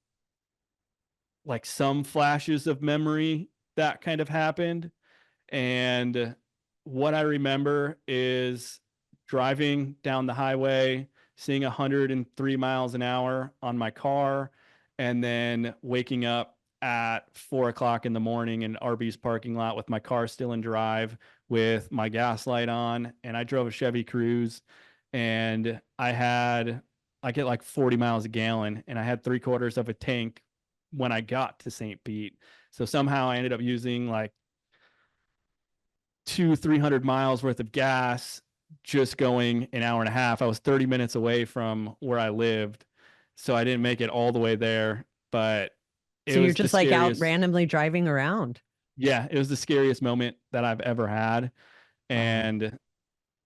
some flashes of memory that kind of happened. And what I remember is driving down the highway, seeing 103 miles an hour on my car, and then waking up at 4 o'clock in the morning in Arby's parking lot with my car still in drive with my gas light on. And I drove a Chevy Cruze and I get like 40 miles a gallon and I had 3/4 of a tank when I got to St. Pete. So somehow I ended up using like 300 miles worth of gas just going an hour and a half. I was 30 minutes away from where I lived, so I didn't make it all the way there, but it So you're was the just like out scariest. randomly driving around. Yeah, it was the scariest moment that I've ever had. Wow. And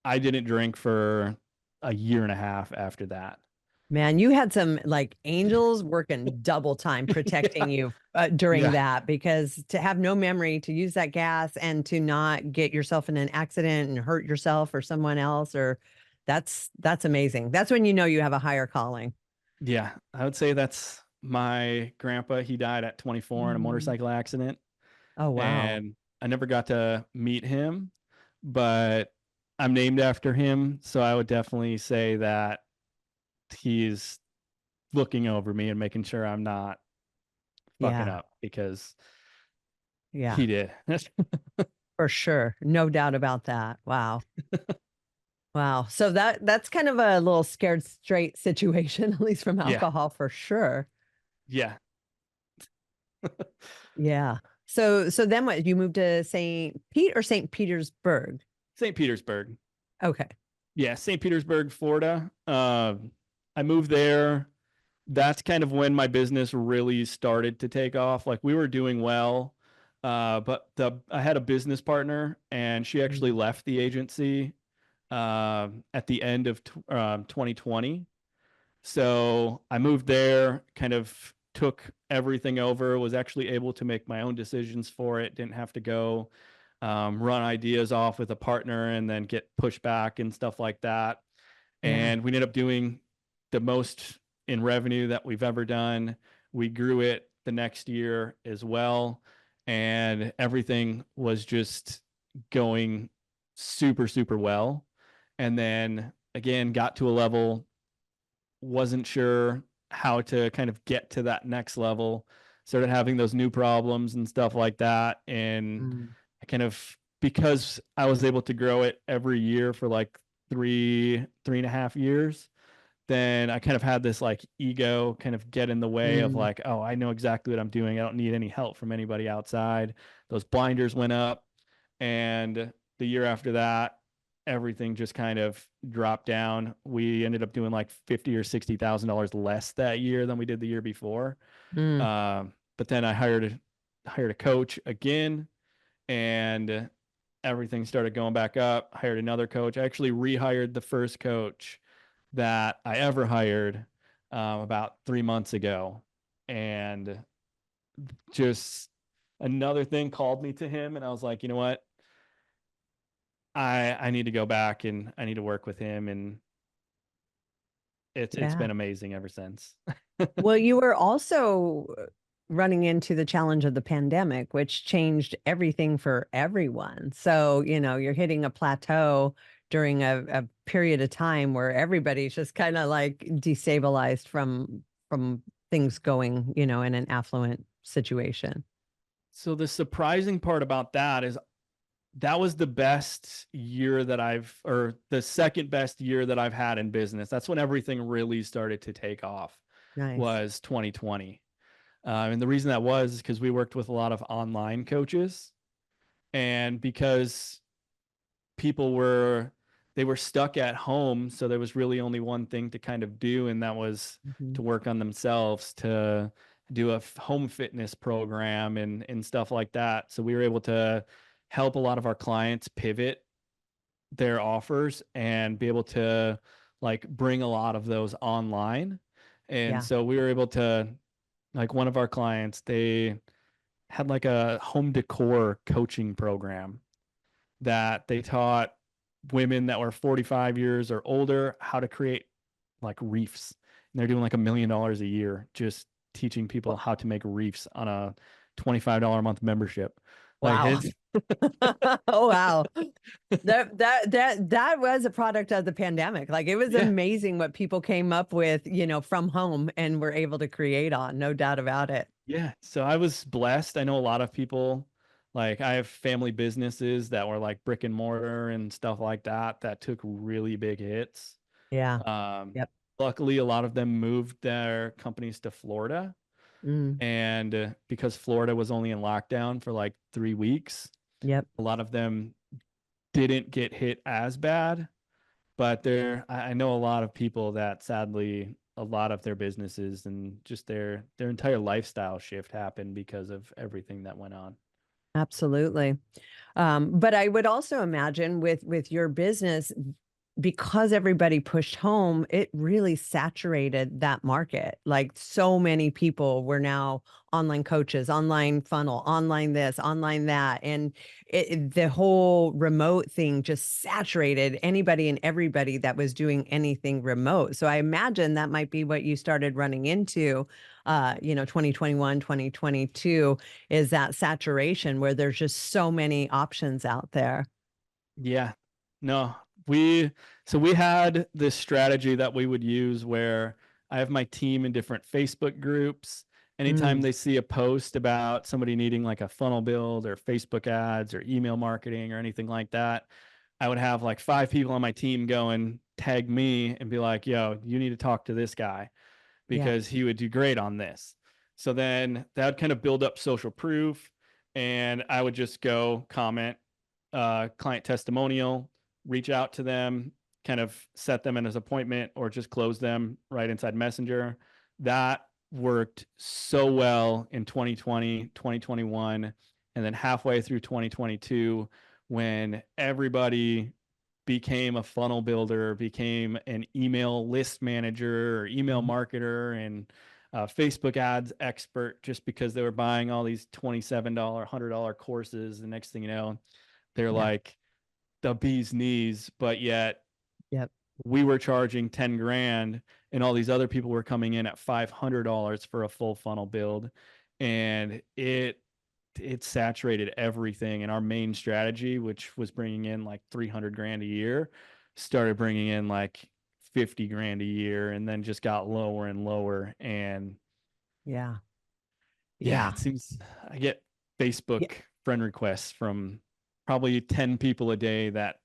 I didn't drink for a year and a half after that. Man, you had some like angels working double time protecting Yeah. you during Yeah. that, because to have no memory, to use that gas and to not get yourself in an accident and hurt yourself or someone else, or that's amazing. That's when you know you have a higher calling. Yeah. I would say that's my grandpa. He died at 24 in a Mm. motorcycle accident. Oh, wow. And I never got to meet him, but I'm named after him. So I would definitely say that he's looking over me and making sure I'm not fucking Yeah. up because Yeah, he did. for sure. No doubt about that. Wow. Wow. So that's kind of a little scared straight situation, at least from Yeah. alcohol for sure. Yeah. Yeah. So then what? You moved to St. Pete or St. Petersburg? St. Petersburg. Okay. Yeah. St. Petersburg, Florida. I moved there. That's kind of when my business really started to take off. Like we were doing well. But I had a business partner and she actually Mm, left the agency at the end of 2020. So I moved there, kind of took everything over, was actually able to make my own decisions for it, didn't have to go run ideas off with a partner and then get pushed back and stuff like that. yeah. And we ended up doing the most in revenue that we've ever done. We grew it the next year as well. And everything was just going super, super well. And then again, got to a level, wasn't sure how to kind of get to that next level, started having those new problems and stuff like that. And Mm, I kind of, because I was able to grow it every year for like 3.5 years, then I kind of had this like ego kind of get in the way of mm, like, oh, I know exactly what I'm doing. I don't need any help from anybody outside. Those blinders went up. And the year after that, everything just kind of dropped down. We ended up doing like 50 or $60,000 less that year than we did the year before. mm, But then I hired a coach again, and everything started going back up. Hired another coach. I actually rehired the first coach that I ever hired about 3 months ago, and just another thing called me to him, and I was like, you know what? I need to go back and I need to work with him, and it's yeah. been amazing ever since. Well, you were also running into the challenge of the pandemic, which changed everything for everyone. So, you're hitting a plateau during a period of time where everybody's just kind of like destabilized from things going, in an affluent situation. So the surprising part about that is that was the best year that or the second best year that I've had in business. That's when everything really started to take off, Nice. was 2020. And the reason that was because we worked with a lot of online coaches, and because people were they were stuck at home, so there was really only one thing to kind of do, and that was Mhm. to work on themselves, to do a home fitness program and stuff like that. So we were able to help a lot of our clients pivot their offers and be able to like bring a lot of those online. And Yeah. so we were able to, like, one of our clients, they had like a home decor coaching program that they taught women that were 45 years or older how to create like reefs. And they're doing like $1 million a year just teaching people how to make reefs on a $25 a month membership. Like Wow. it's Oh, wow. That was a product of the pandemic. Like it was yeah. amazing what people came up with, from home and were able to create on, no doubt about it. Yeah. So I was blessed. I know a lot of people, like I have family businesses that were like brick and mortar and stuff like that that took really big hits. Yeah. Um, Yep. Luckily, a lot of them moved their companies to Florida. Mm, And because Florida was only in lockdown for like 3 weeks, yep. a lot of them didn't get hit as bad. But I know a lot of people that sadly, a lot of their businesses and just their entire lifestyle shift happened because of everything that went on. Absolutely. But I would also imagine with your business, because everybody pushed home, it really saturated that market. Like so many people were now online coaches, online funnel, online this, online that. And the whole remote thing just saturated anybody and everybody that was doing anything remote. So I imagine that might be what you started running into, 2021, 2022, is that saturation where there's just so many options out there. Yeah. No, we had this strategy that we would use where I have my team in different Facebook groups. Anytime Mm, they see a post about somebody needing like a funnel build or Facebook ads or email marketing or anything like that, I would have like 5 people on my team go and tag me and be like, yo, you need to talk to this guy yeah. because he would do great on this. So then that would kind of build up social proof. And I would just go comment, client testimonial, reach out to them, kind of set them in as appointment or just close them right inside Messenger. That worked so well in 2020, 2021, and then halfway through 2022 when everybody became a funnel builder, became an email list manager or email Mhm. marketer and Facebook ads expert just because they were buying all these $27, $100 courses. The next thing you know, they're Yeah. like the bee's knees, but yet Yep. we were charging 10 grand and all these other people were coming in at $500 for a full funnel build. And it saturated everything. And our main strategy, which was bringing in like 300 grand a year, started bringing in like 50 grand a year and then just got lower and lower. And Yeah. yeah, Yeah. it seems I get Yeah. Facebook friend requests from probably 10 people a day that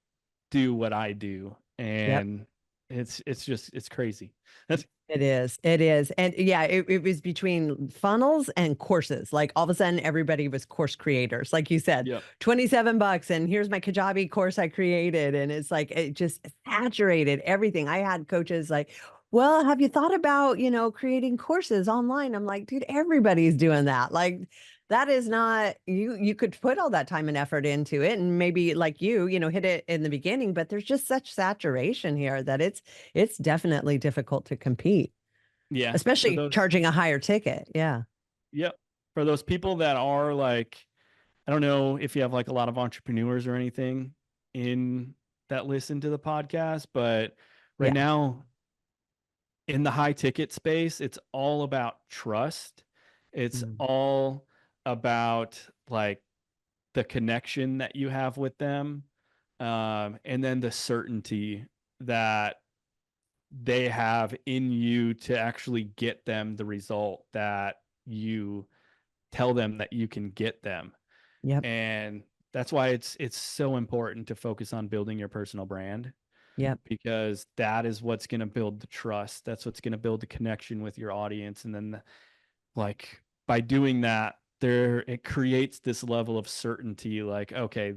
do what I do. Yep. And it's just it's crazy. That's It is. It is. And yeah, it was between funnels and courses. Like all of a sudden, everybody was course creators. Like you said, yep. 27 bucks, and here's my Kajabi course I created. And it's like, it just saturated everything. I had coaches like, well, have you thought about, creating courses online? I'm like, dude, everybody's doing that. Like, that is not you could put all that time and effort into it and maybe like hit it in the beginning, but there's just such saturation here that it's definitely difficult to compete, Yeah. For especially those charging a higher ticket. Yeah. yep. For those people that are like I don't know if you have like a lot of entrepreneurs or anything in that listen to the podcast, but right Yeah. now in the high ticket space, it's all about trust. It's Mm. all about like the connection that you have with them. And then the certainty that they have in you to actually get them the result that you tell them that you can get them. Yep. And that's why it's so important to focus on building your personal brand Yep. because that is what's going to build the trust. That's what's going to build the connection with your audience. And then like by doing that, there it creates this level of certainty like, okay,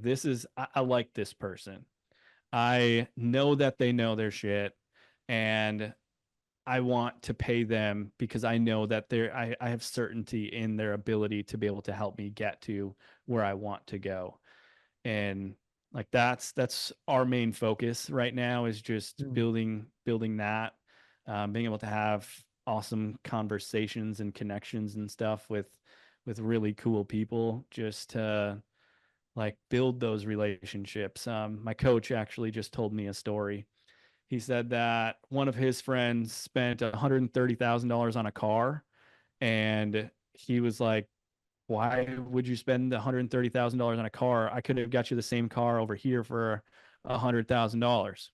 I like this person. I know that they know their shit and I want to pay them because I know that I have certainty in their ability to be able to help me get to where I want to go. And like that's our main focus right now is just Mm. building that, being able to have awesome conversations and connections and stuff with really cool people just to like build those relationships. My coach actually just told me a story. He said that one of his friends spent $130,000 on a car, and he was like, "Why would you spend $130,000 on a car? I could have got you the same car over here for $100,000."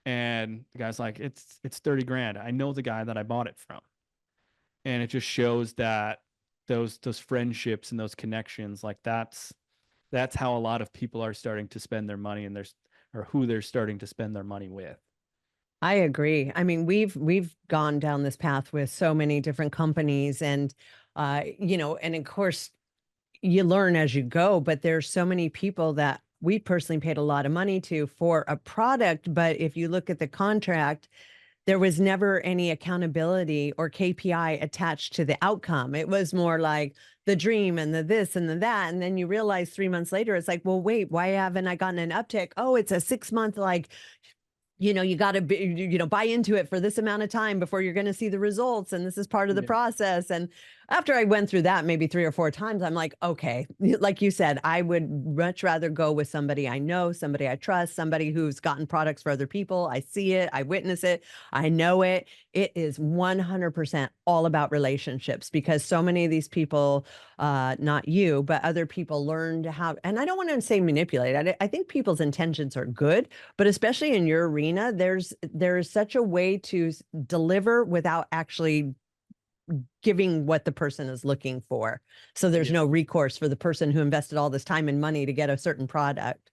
And the guy's like, "It's 30 grand. I know the guy that I bought it from." And it just shows that those friendships and those connections, like that's how a lot of people are starting to spend their money and there's or who they're starting to spend their money with. I agree. I mean, we've gone down this path with so many different companies and and of course you learn as you go, but there's so many people that we personally paid a lot of money to for a product, but if you look at the contract, there was never any accountability or KPI attached to the outcome. It was more like the dream and the this and the that. And then you realize 3 months later, it's like, well, wait, why haven't I gotten an uptick? Oh, it's a 6 month, like, you got to be, buy into it for this amount of time before you're going to see the results. And this is part of the Yeah. process. And after I went through that maybe 3 or 4 times, I'm like, okay, like you said, I would much rather go with somebody I know, somebody I trust, somebody who's gotten products for other people. I see it, I witness it, I know it. It is 100% all about relationships, because so many of these people, not you, but other people learned how, and I don't want to say manipulate. I think people's intentions are good, but especially in your arena, there's such a way to deliver without actually giving what the person is looking for. So there's Yeah. no recourse for the person who invested all this time and money to get a certain product.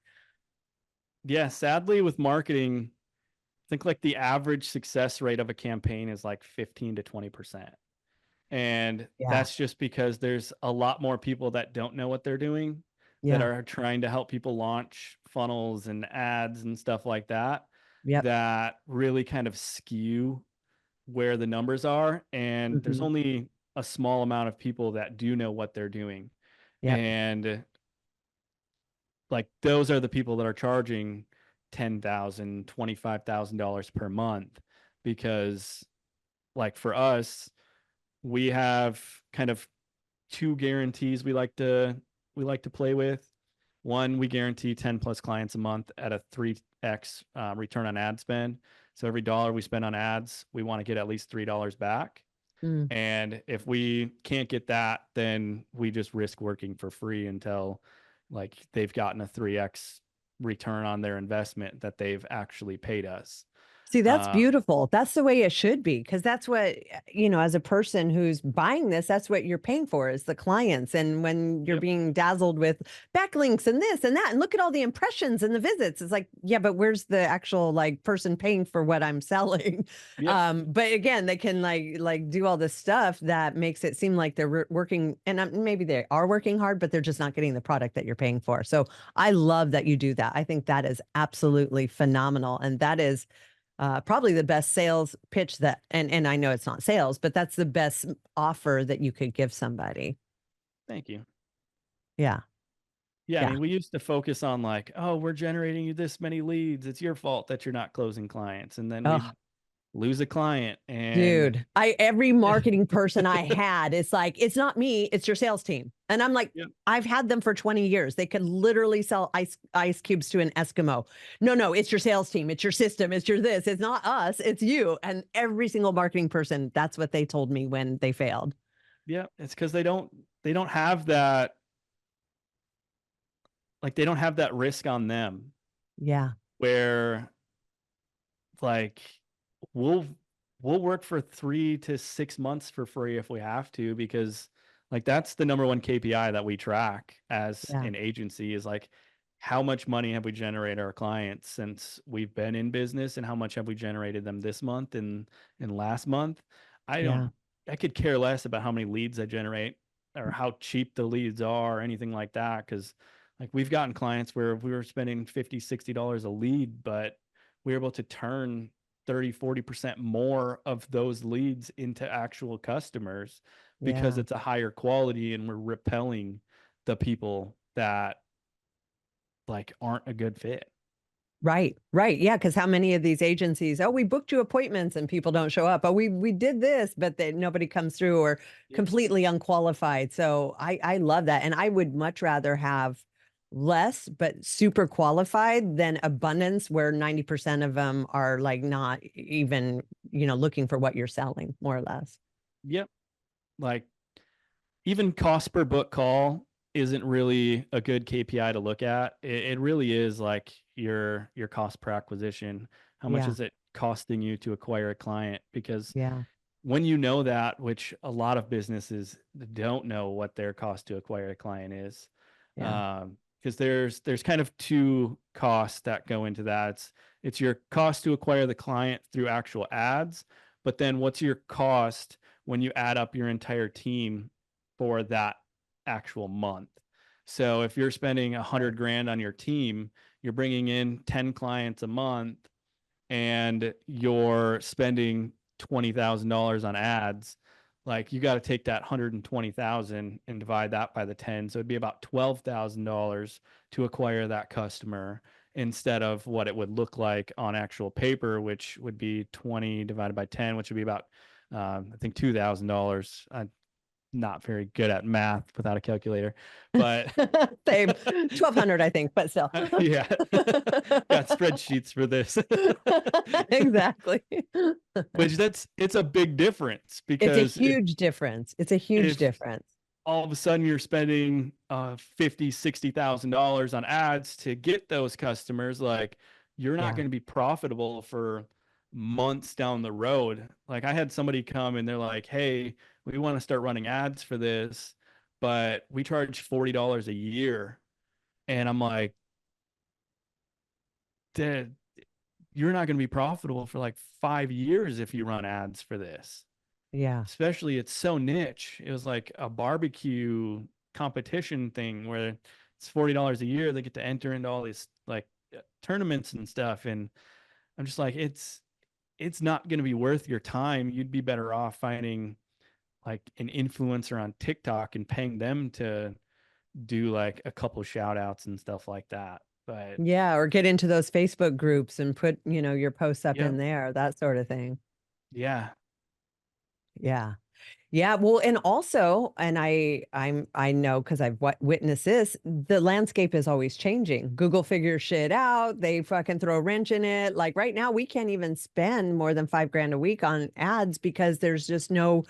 Yeah. Sadly, with marketing, I think like the average success rate of a campaign is like 15 to 20%. And Yeah. that's just because there's a lot more people that don't know what they're doing, that Yeah. are trying to help people launch funnels and ads and stuff like that, Yep. that really kind of skew where the numbers are. And there's Hmm. only a small amount of people that do know what they're doing. Yep. And like those are the people that are charging $10,000, $25,000 per month, because like for us, we have kind of two guarantees we like to play with. One, we guarantee 10 plus clients a month at a 3x return on ad spend. So every dollar we spend on ads, we want to get at least $3 back. Mm. And if we can't get that, then we just risk working for free until like they've gotten a 3x return on their investment that they've actually paid us. See, that's Uh, beautiful. That's the way it should be, because that's what, as a person who's buying this, that's what you're paying for, is the clients. And when you're yep, being dazzled with backlinks and this and that, and look at all the impressions and the visits, it's like, yeah, but where's the actual like person paying for what I'm selling? yep, But again, they can like do all this stuff that makes it seem like they're working, and maybe they are working hard, but they're just not getting the product that you're paying for. So I love that you do that. I think that is absolutely phenomenal. And that is probably the best sales pitch that, and I know it's not sales, but that's the best offer that you could give somebody. thank you. Yeah. Yeah, I Yeah. mean, we used to focus on like, oh, we're generating you this many leads. It's your fault that you're not closing clients. And then Oh, we'd lose a client. And dude, every marketing person I had, it's like, it's not me, it's your sales team. And I'm like, yep, I've had them for 20 years. They could literally sell ice cubes to an Eskimo. No, no, it's your sales team. It's your system. It's your this. It's not us. It's you. And every single marketing person, that's what they told me when they failed. yep. It's because they don't have that, like they don't have that risk on them Yeah. where like we'll we'll work for 3 to 6 months for free if we have to, because like that's the number one KPI that we track as Yeah. an agency, is like how much money have we generated our clients since we've been in business, and how much have we generated them this month and last month. I don't Yeah. I could care less about how many leads I generate or how cheap the leads are or anything like that, because like we've gotten clients where we were spending $50, $60 a lead, but we were able to turn 30, 40% more of those leads into actual customers, because Yeah. it's a higher quality and we're repelling the people that like aren't a good fit. Right, right. Yeah, because how many of these agencies, oh, we booked you appointments and people don't show up. Oh, we did this, but nobody comes through, or Yep. completely unqualified. So I love that. And I would much rather have less but super qualified than abundance where 90% of them are like not even, looking for what you're selling, more or less. Yep. Like even cost per book call isn't really a good KPI to look at. It really is like your cost per acquisition. How much Yeah. is it costing you to acquire a client? Because Yeah. when you know that, which a lot of businesses don't know what their cost to acquire a client is, Yeah. because there's kind of two costs that go into that. It's your cost to acquire the client through actual ads, but then what's your cost when you add up your entire team for that actual month? So if you're spending 100 grand on your team, you're bringing in 10 clients a month, and you're spending $20,000 on ads, like you got to take that 120,000 and divide that by the 10. So it'd be about $12,000 to acquire that customer instead of what it would look like on actual paper, which would be 20 divided by 10, which would be about, I think $2,000. I'm not very good at math without a calculator, but Same. 1,200, I think, but still. yeah, got spreadsheets for this. Exactly. Which it's a big difference It's a because huge difference. It's a huge if difference. all of a sudden you're spending $50,000, $60,000 on ads to get those customers, like you're not Yeah. going to be profitable for months down the road. Like I had somebody come and they're like, hey, we want to start running ads for this, but we charge $40 a year. And I'm like, Dad, you're not going to be profitable for like 5 years if you run ads for this. Yeah. Especially it's so niche. It was like a barbecue competition thing where it's $40 a year. They get to enter into all these like tournaments and stuff. And I'm just like, it's not going to be worth your time. You'd be better off finding like an influencer on TikTok and paying them to do like a couple shout outs and stuff like that. But Yeah. Or get into those Facebook groups and put, your posts up yeah, in there, that sort of thing. yeah, Yeah. Yeah, well, and also, and I know because I've witnessed this, the landscape is always changing. Google figures shit out. They fucking throw a wrench in it. Like right now, we can't even spend more than 5 grand a week on ads because there's just no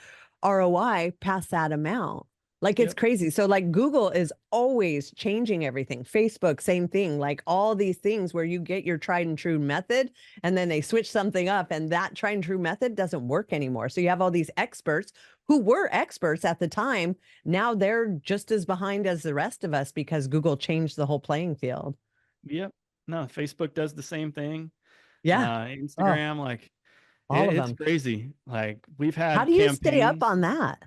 ROI past that amount. Like it's yep. crazy. So like Google is always changing everything. Facebook, same thing. Like all these things where you get your tried and true method and then they switch something up and that tried and true method doesn't work anymore. So you have all these experts who were experts at the time. Now they're just as behind as the rest of us because Google changed the whole playing field. Yep. No, Facebook does the same thing. Yeah. Oh, Instagram, like all of it's them. crazy. Like we've How had do you stay up campaigns. on that?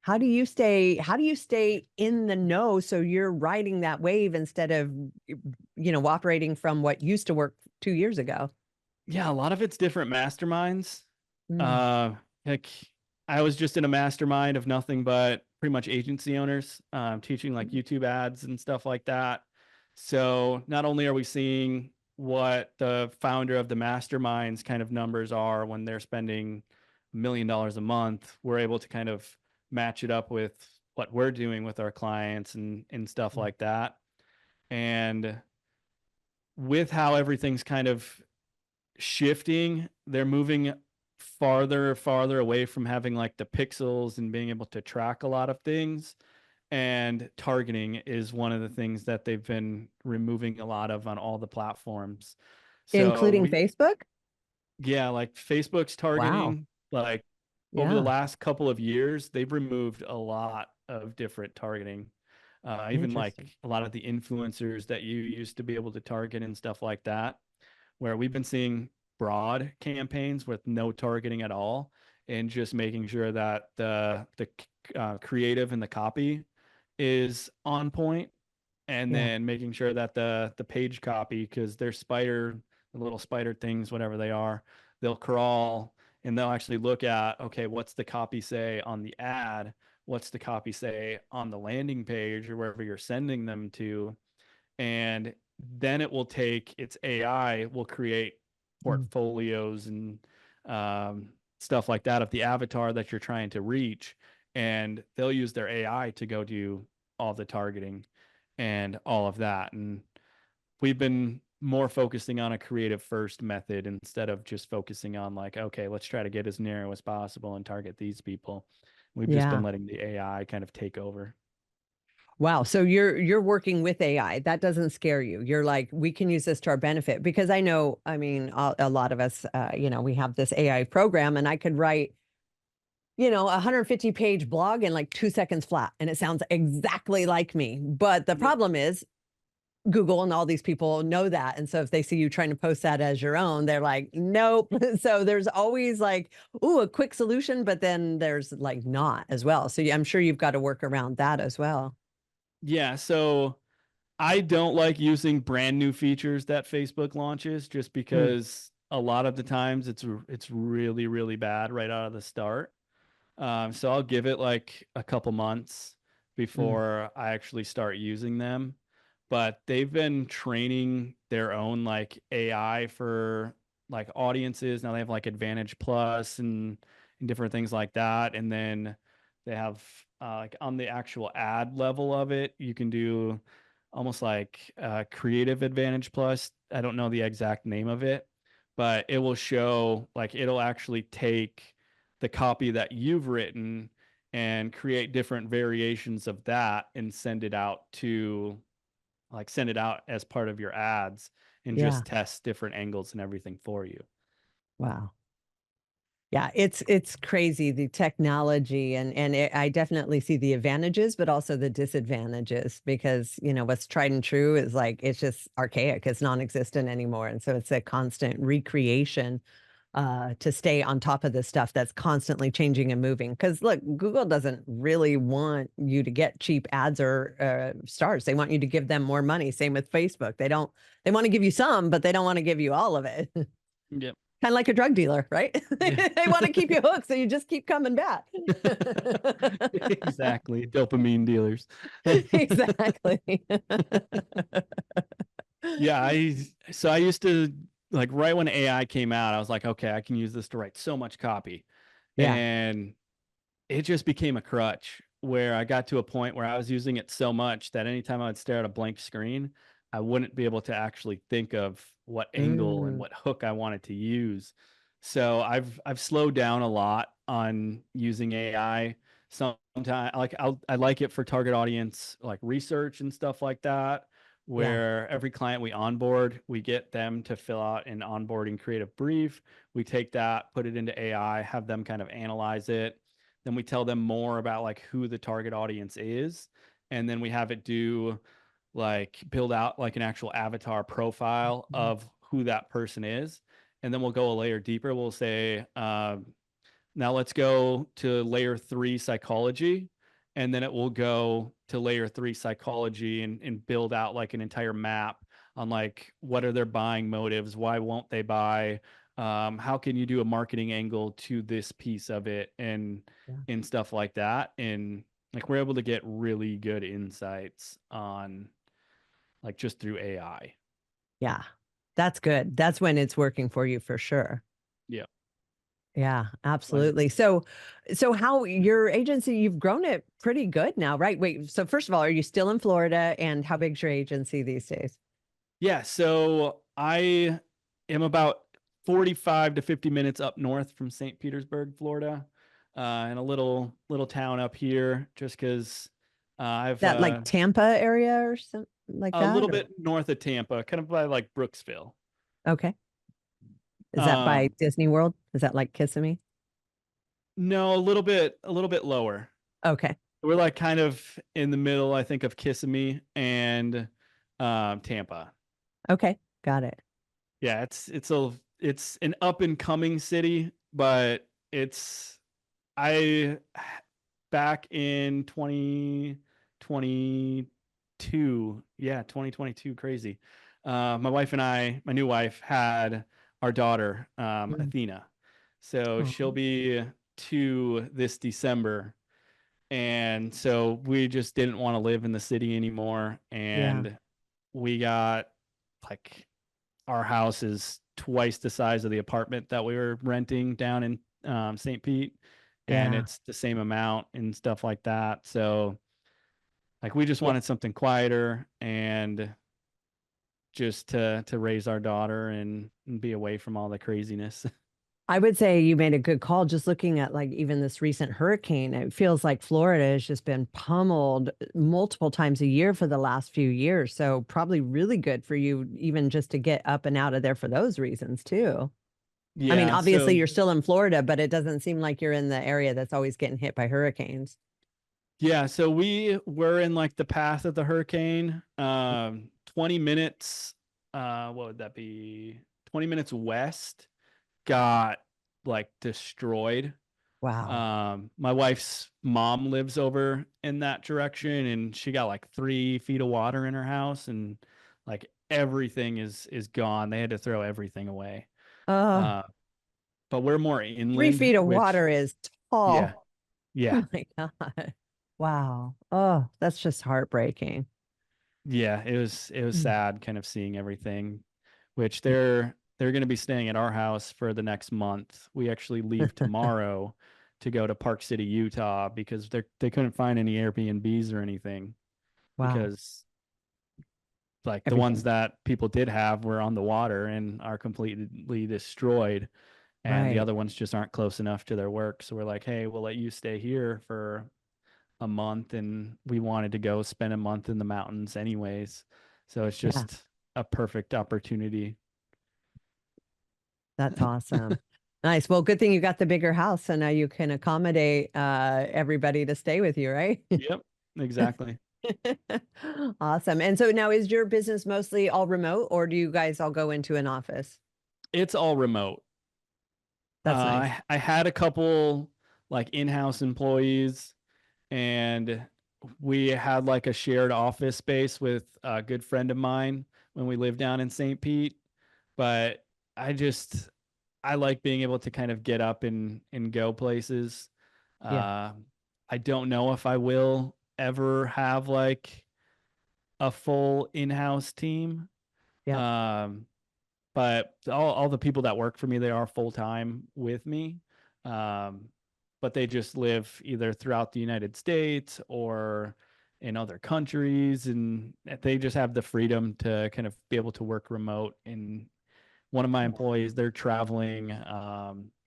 How do you stay in the know so you're riding that wave instead of operating from what used to work 2 years ago? Yeah, a lot of it's different masterminds. Mm, Uh, like I was just in a mastermind of nothing but pretty much agency owners, teaching like YouTube ads and stuff like that. So not only are we seeing what the founder of the masterminds kind of numbers are when they're spending $1 million a month, we're able to kind of match it up with what we're doing with our clients and stuff mm, like that. And with how everything's kind of shifting, they're moving farther away from having like the pixels and being able to track a lot of things. And targeting is one of the things that they've been removing a lot of on all the platforms. So including Facebook? yeah, like Facebook's Wow. targeting, like over the Yeah. last couple of years, they've removed a lot of different targeting. Even like Interesting. a lot of the influencers that you used to be able to target and stuff like that, where we've been seeing broad campaigns with no targeting at all and just making sure that the creative and the copy is on point, and Yeah. then making sure that the page copy, because they're the little spider things, whatever they are, they'll crawl and they'll actually look at, okay, what's the copy say on the ad, what's the copy say on the landing page or wherever you're sending them to, and then it will take its AI will create Mm, portfolios and stuff like that of the avatar that you're trying to reach, and they'll use their AI to go do all the targeting and all of that. And we've been more focusing on a creative first method instead of just focusing on like, okay, let's try to get as narrow as possible and target these people. We've just been yeah. letting the AI kind of take over. Wow. So you're working with AI. That doesn't scare you. You're like, we can use this to our benefit because I know, I mean, a lot of us, we have this AI program and I could write, a 150-page blog in like 2 seconds flat and it sounds exactly like me. But the Yep. problem is Google and all these people know that. And so if they see you trying to post that as your own, they're like, nope. So there's always like, ooh, a quick solution, but then there's like not as well. So I'm sure you've got to work around that as well. Yeah. So I don't like using brand new features that Facebook launches just Mm, because a lot of the times it's really, really bad right out of the start. So I'll give it like a couple months Mm, before I actually start using them. But they've been training their own like AI for like audiences. Now they have like Advantage Plus and different things like that. And then they have like on the actual ad level of it, you can do almost like Creative Advantage Plus. I don't know the exact name of it, but it will show like it'll actually take the copy that you've written and create different variations of that and send it out as part of your ads and yeah. just test different angles and everything for you. Wow. Yeah, it's crazy the technology I definitely see the advantages, but also the disadvantages because what's tried and true is like it's just archaic, it's non-existent anymore, and so it's a constant recreation to stay on top of this stuff that's constantly changing and moving. Because look, Google doesn't really want you to get cheap ads or stars; they want you to give them more money. Same with Facebook; they don't. They want to give you some, but they don't want to give you all of it. Yep. Kind of like a drug dealer, right? Yeah. They want to keep you hooked, so you just keep coming back. Exactly. Dopamine dealers. Exactly. Yeah, I used to like right when AI came out, I was like, okay, I can use this to write so much copy. Yeah. And it just became a crutch where I got to a point where I was using it so much that anytime I would stare at a blank screen, I wouldn't be able to actually think of what angle and Mm, what hook I wanted to use. So I've slowed down a lot on using AI. Sometimes I like it for target audience like research and stuff like that, yeah. where every client we onboard, we get them to fill out an onboarding creative brief. We take that, put it into AI, have them kind of analyze it, then we tell them more about like who the target audience is, and then we have it do like build out like an actual avatar profile Mhm. of who that person is, and then we'll go a layer deeper. We'll say now let's go to layer 3 psychology, and then it will go to layer 3 psychology and build out like an entire map on like what are their buying motives, why won't they buy, how can you do a marketing angle to this piece of it, Yeah. and stuff like that. And like we're able to get really good insights on like just through AI. Yeah. That's good. That's when it's working for you for sure. Yeah. Yeah, Like, absolutely. So how your agency, you've grown it pretty good now, right? Wait, so first of all, are you still in Florida and how big's your agency these days? yeah, so I am about 45 to 50 minutes up north from St. Petersburg, Florida, in a little town up here, just because I've That like Tampa area or something like a that? little Or bit north of Tampa, kind of by like Brooksville. okay. Is that by Um, Disney World? Is that like Kissimmee? no, a little bit lower. Okay. We're like kind of in the middle, I think, of Kissimmee and Tampa. Okay. Got it. Yeah, it's an up and coming city, but it's I back in 2022, yeah, 2022, crazy. My wife and my new wife, had our daughter, Mm. Athena. So she'll Oh, be 2 this December. And so we just didn't want to live in the city anymore. yeah. And we got like our house is twice the size of the apartment that we were renting down in St. Pete, and Yeah. it's the same amount and stuff like that. So like we just Yeah. wanted something quieter and just to raise our daughter and be away from all the craziness. I would say you made a good call just looking at like even this recent hurricane. It feels like Florida has just been pummeled multiple times a year for the last few years. So probably really good for you even just to get up and out of there for those reasons too. I mean, Yeah, obviously so you're still in Florida, but it doesn't seem like you're in the area that's always getting hit by hurricanes. yeah, so we were in like the path of the hurricane, 20 minutes, what would that be? 20 minutes west got like destroyed. Wow. My wife's mom lives over in that direction, and she got like 3 feet of water in her house, and like everything is gone. They had to throw everything away. Oh, Uh, but we're more 3 feet inland, of which water is yeah, tall. yeah, Oh my God. Wow. Oh, that's just heartbreaking. yeah. It was Mm. sad kind of seeing everything, which they're going to be staying at our house for the next month. We actually leave tomorrow to go to Park City, Utah, because they couldn't find any Airbnbs or anything Wow. because like the ones Everything. that people did have were on the water and are completely destroyed, and the Right. other ones just aren't close enough to their work. So we're like, hey, we'll let you stay here for a month, and we wanted to go spend a month in the mountains anyways. So it's Yeah, just a perfect opportunity. that's awesome. Nice. Well, good thing you got the bigger house, so now you can accommodate everybody to stay with you, right? Yep, exactly. Awesome. And so now is your business mostly all remote, or do you guys all go into an office? It's all remote. That's nice. I had a couple like in-house employees, and we had like a shared office space with a good friend of mine when we lived down in St. Pete. But I just I like being able to kind of get up and go places. Yeah. Uh, I don't know if I will ever have like a full in-house team. Yeah. Um, but all the people that work for me, they are full time with me. Um, but they just live either throughout the United States or in other countries, and they just have the freedom to kind of be able to work remote. And one of my Yeah. employees, they're traveling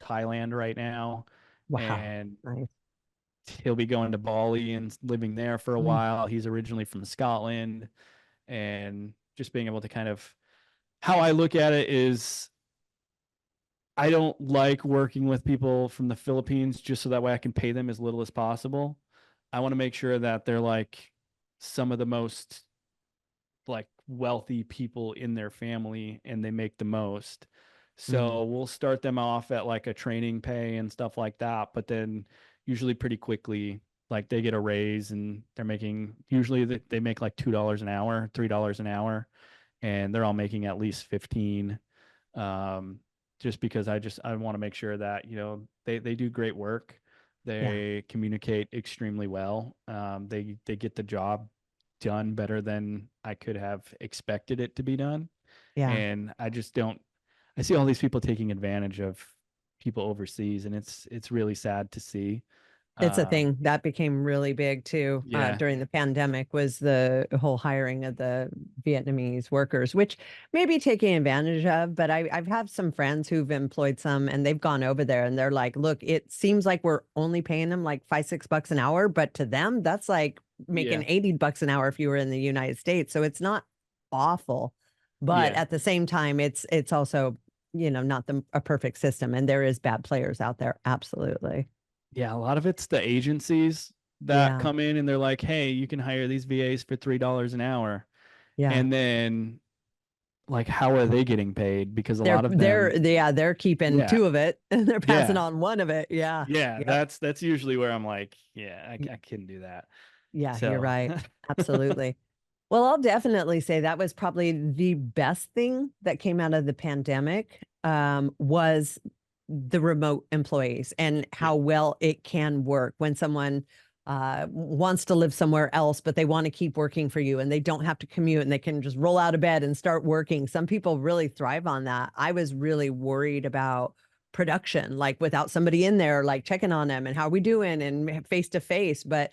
Thailand right now, Wow. and Nice. he'll be going to Bali and living there for a Mm. while. He's originally from Scotland, and just being able to kind of how I look at it is I don't like working with people from the Philippines just so that way I can pay them as little as possible. I want to make sure that they're like some of the most like wealthy people in their family and they make the most. Mm. So we'll start them off at like a training pay and stuff like that, but then usually pretty quickly like they get a raise and they're making usually they make like $2 an hour, $3 an hour, and they're all making at least 15, just because I want to make sure that they do great work. Yeah. They communicate extremely well. They get the job done better than I could have expected it to be done. Yeah. And I just don't. I see all these people taking advantage of people overseas, and it's really sad to see. It's a Um, thing that became really big too yeah, during the pandemic was the whole hiring of the Vietnamese workers, which may be taking advantage of. But I've had some friends who've employed some and they've gone over there and they're like, look, it seems like we're only paying them like 5, 6 bucks an hour, but to them, that's like making yeah, 80 bucks an hour if you were in the United States. So it's not awful. But yeah. at the same time, it's also, not a perfect system. And there is bad players out there. Absolutely. Yeah, a lot of it's the agencies that Yeah. come in and they're like, "Hey, you can hire these VAs for $3 an hour." Yeah. And then like how are they getting paid? Because a They're lot of they're them, yeah, they're keeping yeah. two of it and they're passing Yeah. on one of it. Yeah. Yeah, Yep. that's usually where I'm like, yeah, Y- I couldn't do that. Yeah, you're So, right. Absolutely. Well, I'll definitely say that was probably the best thing that came out of the pandemic, was the remote employees and yeah. how well it can work when someone wants to live somewhere else, but they want to keep working for you and they don't have to commute and they can just roll out of bed and start working. Some people really thrive on that. I was really worried about production, like without somebody in there, like checking on them and how are we doing and face to face. But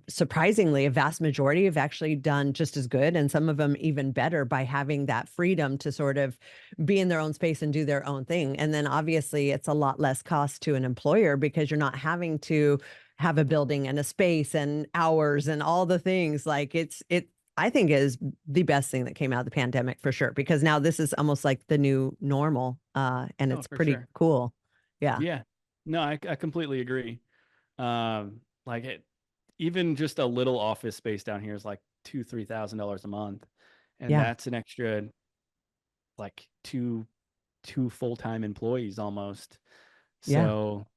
surprisingly, a vast majority have actually done just as good, and some of them even better by having that freedom to sort of be in their own space and do their own thing. And then obviously, it's a lot less cost to an employer because you're not having to have a building and a space and hours and all the things. Like it. I think is the best thing that came out of the pandemic for sure, because now this is almost like the new normal, and Oh, it's for pretty sure. cool. Yeah, Yeah. No, I completely agree. Like it, even just a little office space down here is like $2,000, $3,000 a month, and yeah, that's an extra like two full-time employees almost. yeah, So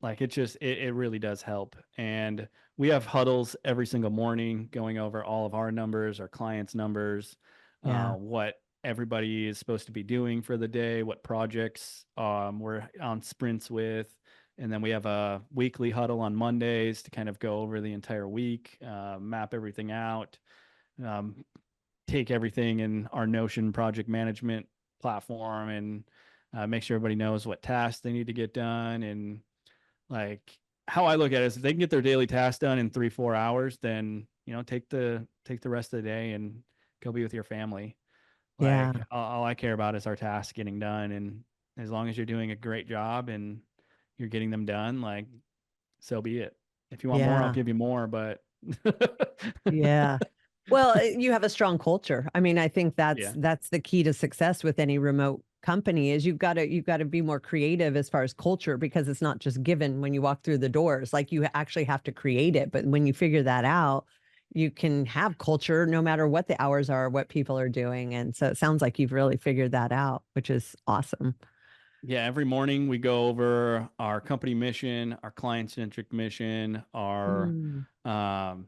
like it really does help. And we have huddles every single morning going over all of our numbers, our clients' numbers, yeah, what everybody is supposed to be doing for the day, what projects we're on sprints with. And then we have a weekly huddle on Mondays to kind of go over the entire week, map everything out, um, take everything in our Notion project management platform and make sure everybody knows what tasks they need to get done. And like how I look at it is if they can get their daily tasks done in 3-4 hours, then take the rest of the day and go be with your family. Yeah. Like all I care about is our tasks getting done. And as long as you're doing a great job and you're getting them done, like so be it. If you want more, I'll Yeah. give you more, but Yeah. Well, you have a strong culture. I mean, I think that's yeah. that's the key to success with any remote company is you've got to be more creative as far as culture because it's not just given when you walk through the doors. Like you actually have to create it. But when you figure that out, you can have culture no matter what the hours are, what people are doing. And so it sounds like you've really figured that out, which is awesome. Yeah, every morning we go over our company mission, our client-centric mission, our Mm. um,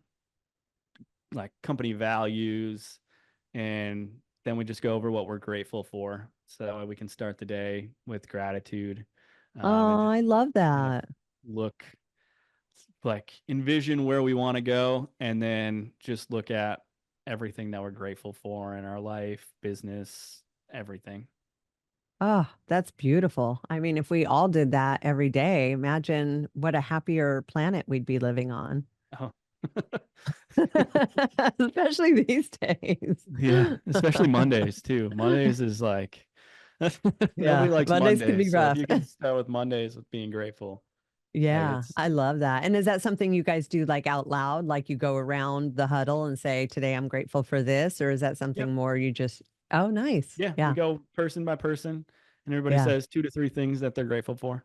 like company values, and then we just go over what we're grateful for, so that way we can start the day with gratitude, and Oh, just I love kind of that. look like envision where we want to go, and then just look at everything that we're grateful for in our life, business, everything. Oh, that's beautiful. I mean, if we all did that every day, imagine what a happier planet we'd be living on. Oh. Especially these days. Yeah, especially Mondays too. Mondays is like nobody Yeah, likes Mondays can Mondays. be So if rough. you can start with Mondays with being grateful, like Yeah, it's I love that. And is that something you guys do like out loud? Like you go around the huddle and say, today I'm grateful for this? Or is that yep. something more you just, oh, nice. Yeah, we Yeah. go person by person and everybody Yeah. says 2 to 3 things that they're grateful for.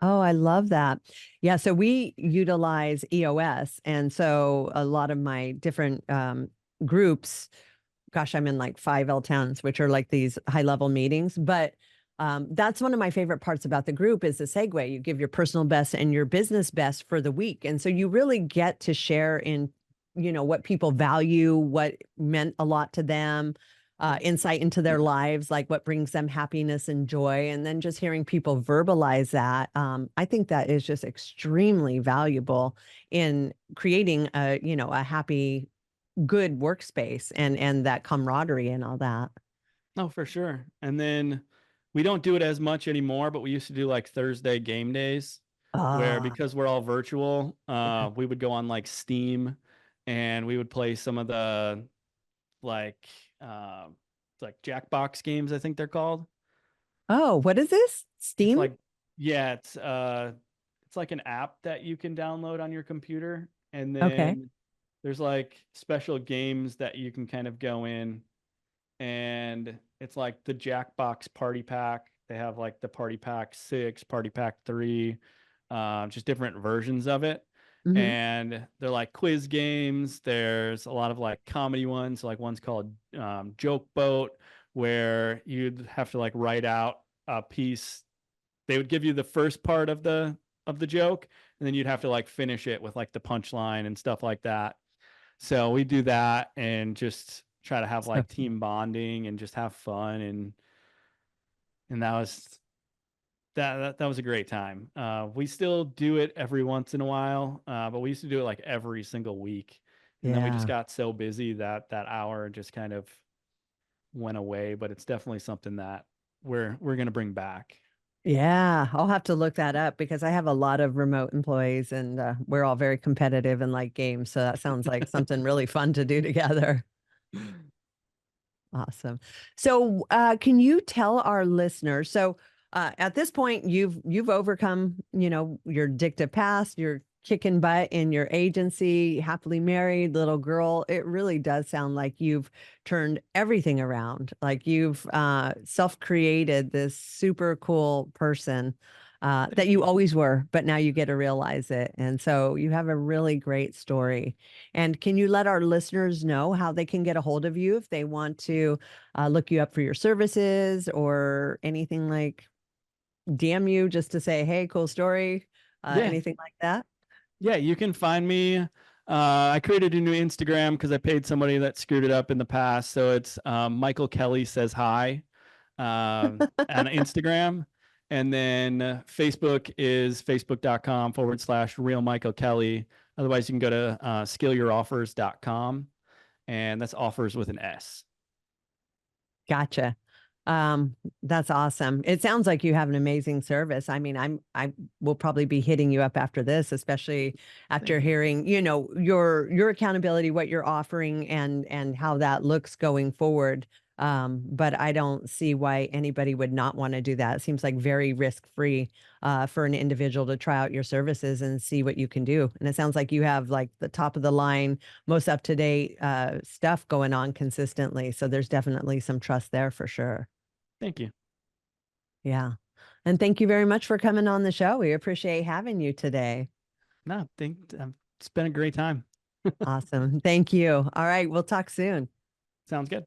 Oh, I love that. Yeah. So we utilize EOS. And so a lot of my different groups, gosh, I'm in like 5L10s, which are like these high level meetings. But that's one of my favorite parts about the group is the segue. You give your personal best and your business best for the week. And so you really get to share in, what people value, what meant a lot to them, insight into their lives, like what brings them happiness and joy. And then just hearing people verbalize that, I think that is just extremely valuable in creating a happy good workspace and that camaraderie and all that. Oh, for sure. And then we don't do it as much anymore, but we used to do like Thursday game days where Ah, because we're all virtual, yeah. we would go on like Steam and we would play some of the like uh, like Jackbox games, I think they're called. Oh, what is this? It's Steam? like yeah, it's like an app that you can download on your computer, and Okay. then there's like special games that you can kind of go in, and it's like the Jackbox Party Pack. They have like the Party Pack 6, Party Pack 3, just different versions of it. Hmm. And they're like quiz games. There's a lot of like comedy ones. Like one's called Joke Boat, where you'd have to like write out a piece. They would give you the first part of the joke, and then you'd have to like finish it with like the punchline and stuff like that. So we do that and just try to have So like team bonding and just have fun, and that was that was a great time. We still do it every once in a while, but we used to do it like every single week, and then we just yeah. got so busy that that hour just kind of went away. But it's definitely something that we're gonna bring back. Yeah, I'll have to look that up because I have a lot of remote employees and we're all very competitive and like games. So that sounds like something really fun to do together. Awesome. So, can you tell our listeners? So, at this point, you've overcome, your addictive past. You're kicking butt in your agency, happily married, little girl. It really does sound like you've turned everything around. Like you've self-created this super cool person that Thank you you. always were, but now you get to realize it. And so, you have a really great story. And can you let our listeners know how they can get a hold of you if they want to look you up for your services or anything like DM you just to say, hey, cool story, Yeah, anything like that? yeah, you can find me I created a new Instagram because I paid somebody that screwed it up in the past. So it's Michael Kelly says hi on Instagram. And then Facebook is facebook.com/real Michael Kelly. Otherwise, you can go to skillyouroffers.com, and that's offers with an S. Gotcha. That's awesome. It sounds like you have an amazing service. I mean, I will probably be hitting you up after this, especially after Thank you. hearing, your accountability, what you're offering and how that looks going forward. But I don't see why anybody would not want to do that. It seems like very risk-free for an individual to try out your services and see what you can do. And it sounds like you have like the top of the line, most up-to-date stuff going on consistently. So there's definitely some trust there for sure. Thank you. Yeah. And thank you very much for coming on the show. We appreciate having you today. No, it's been a great time. Awesome. Thank you. All right. We'll talk soon. Sounds good.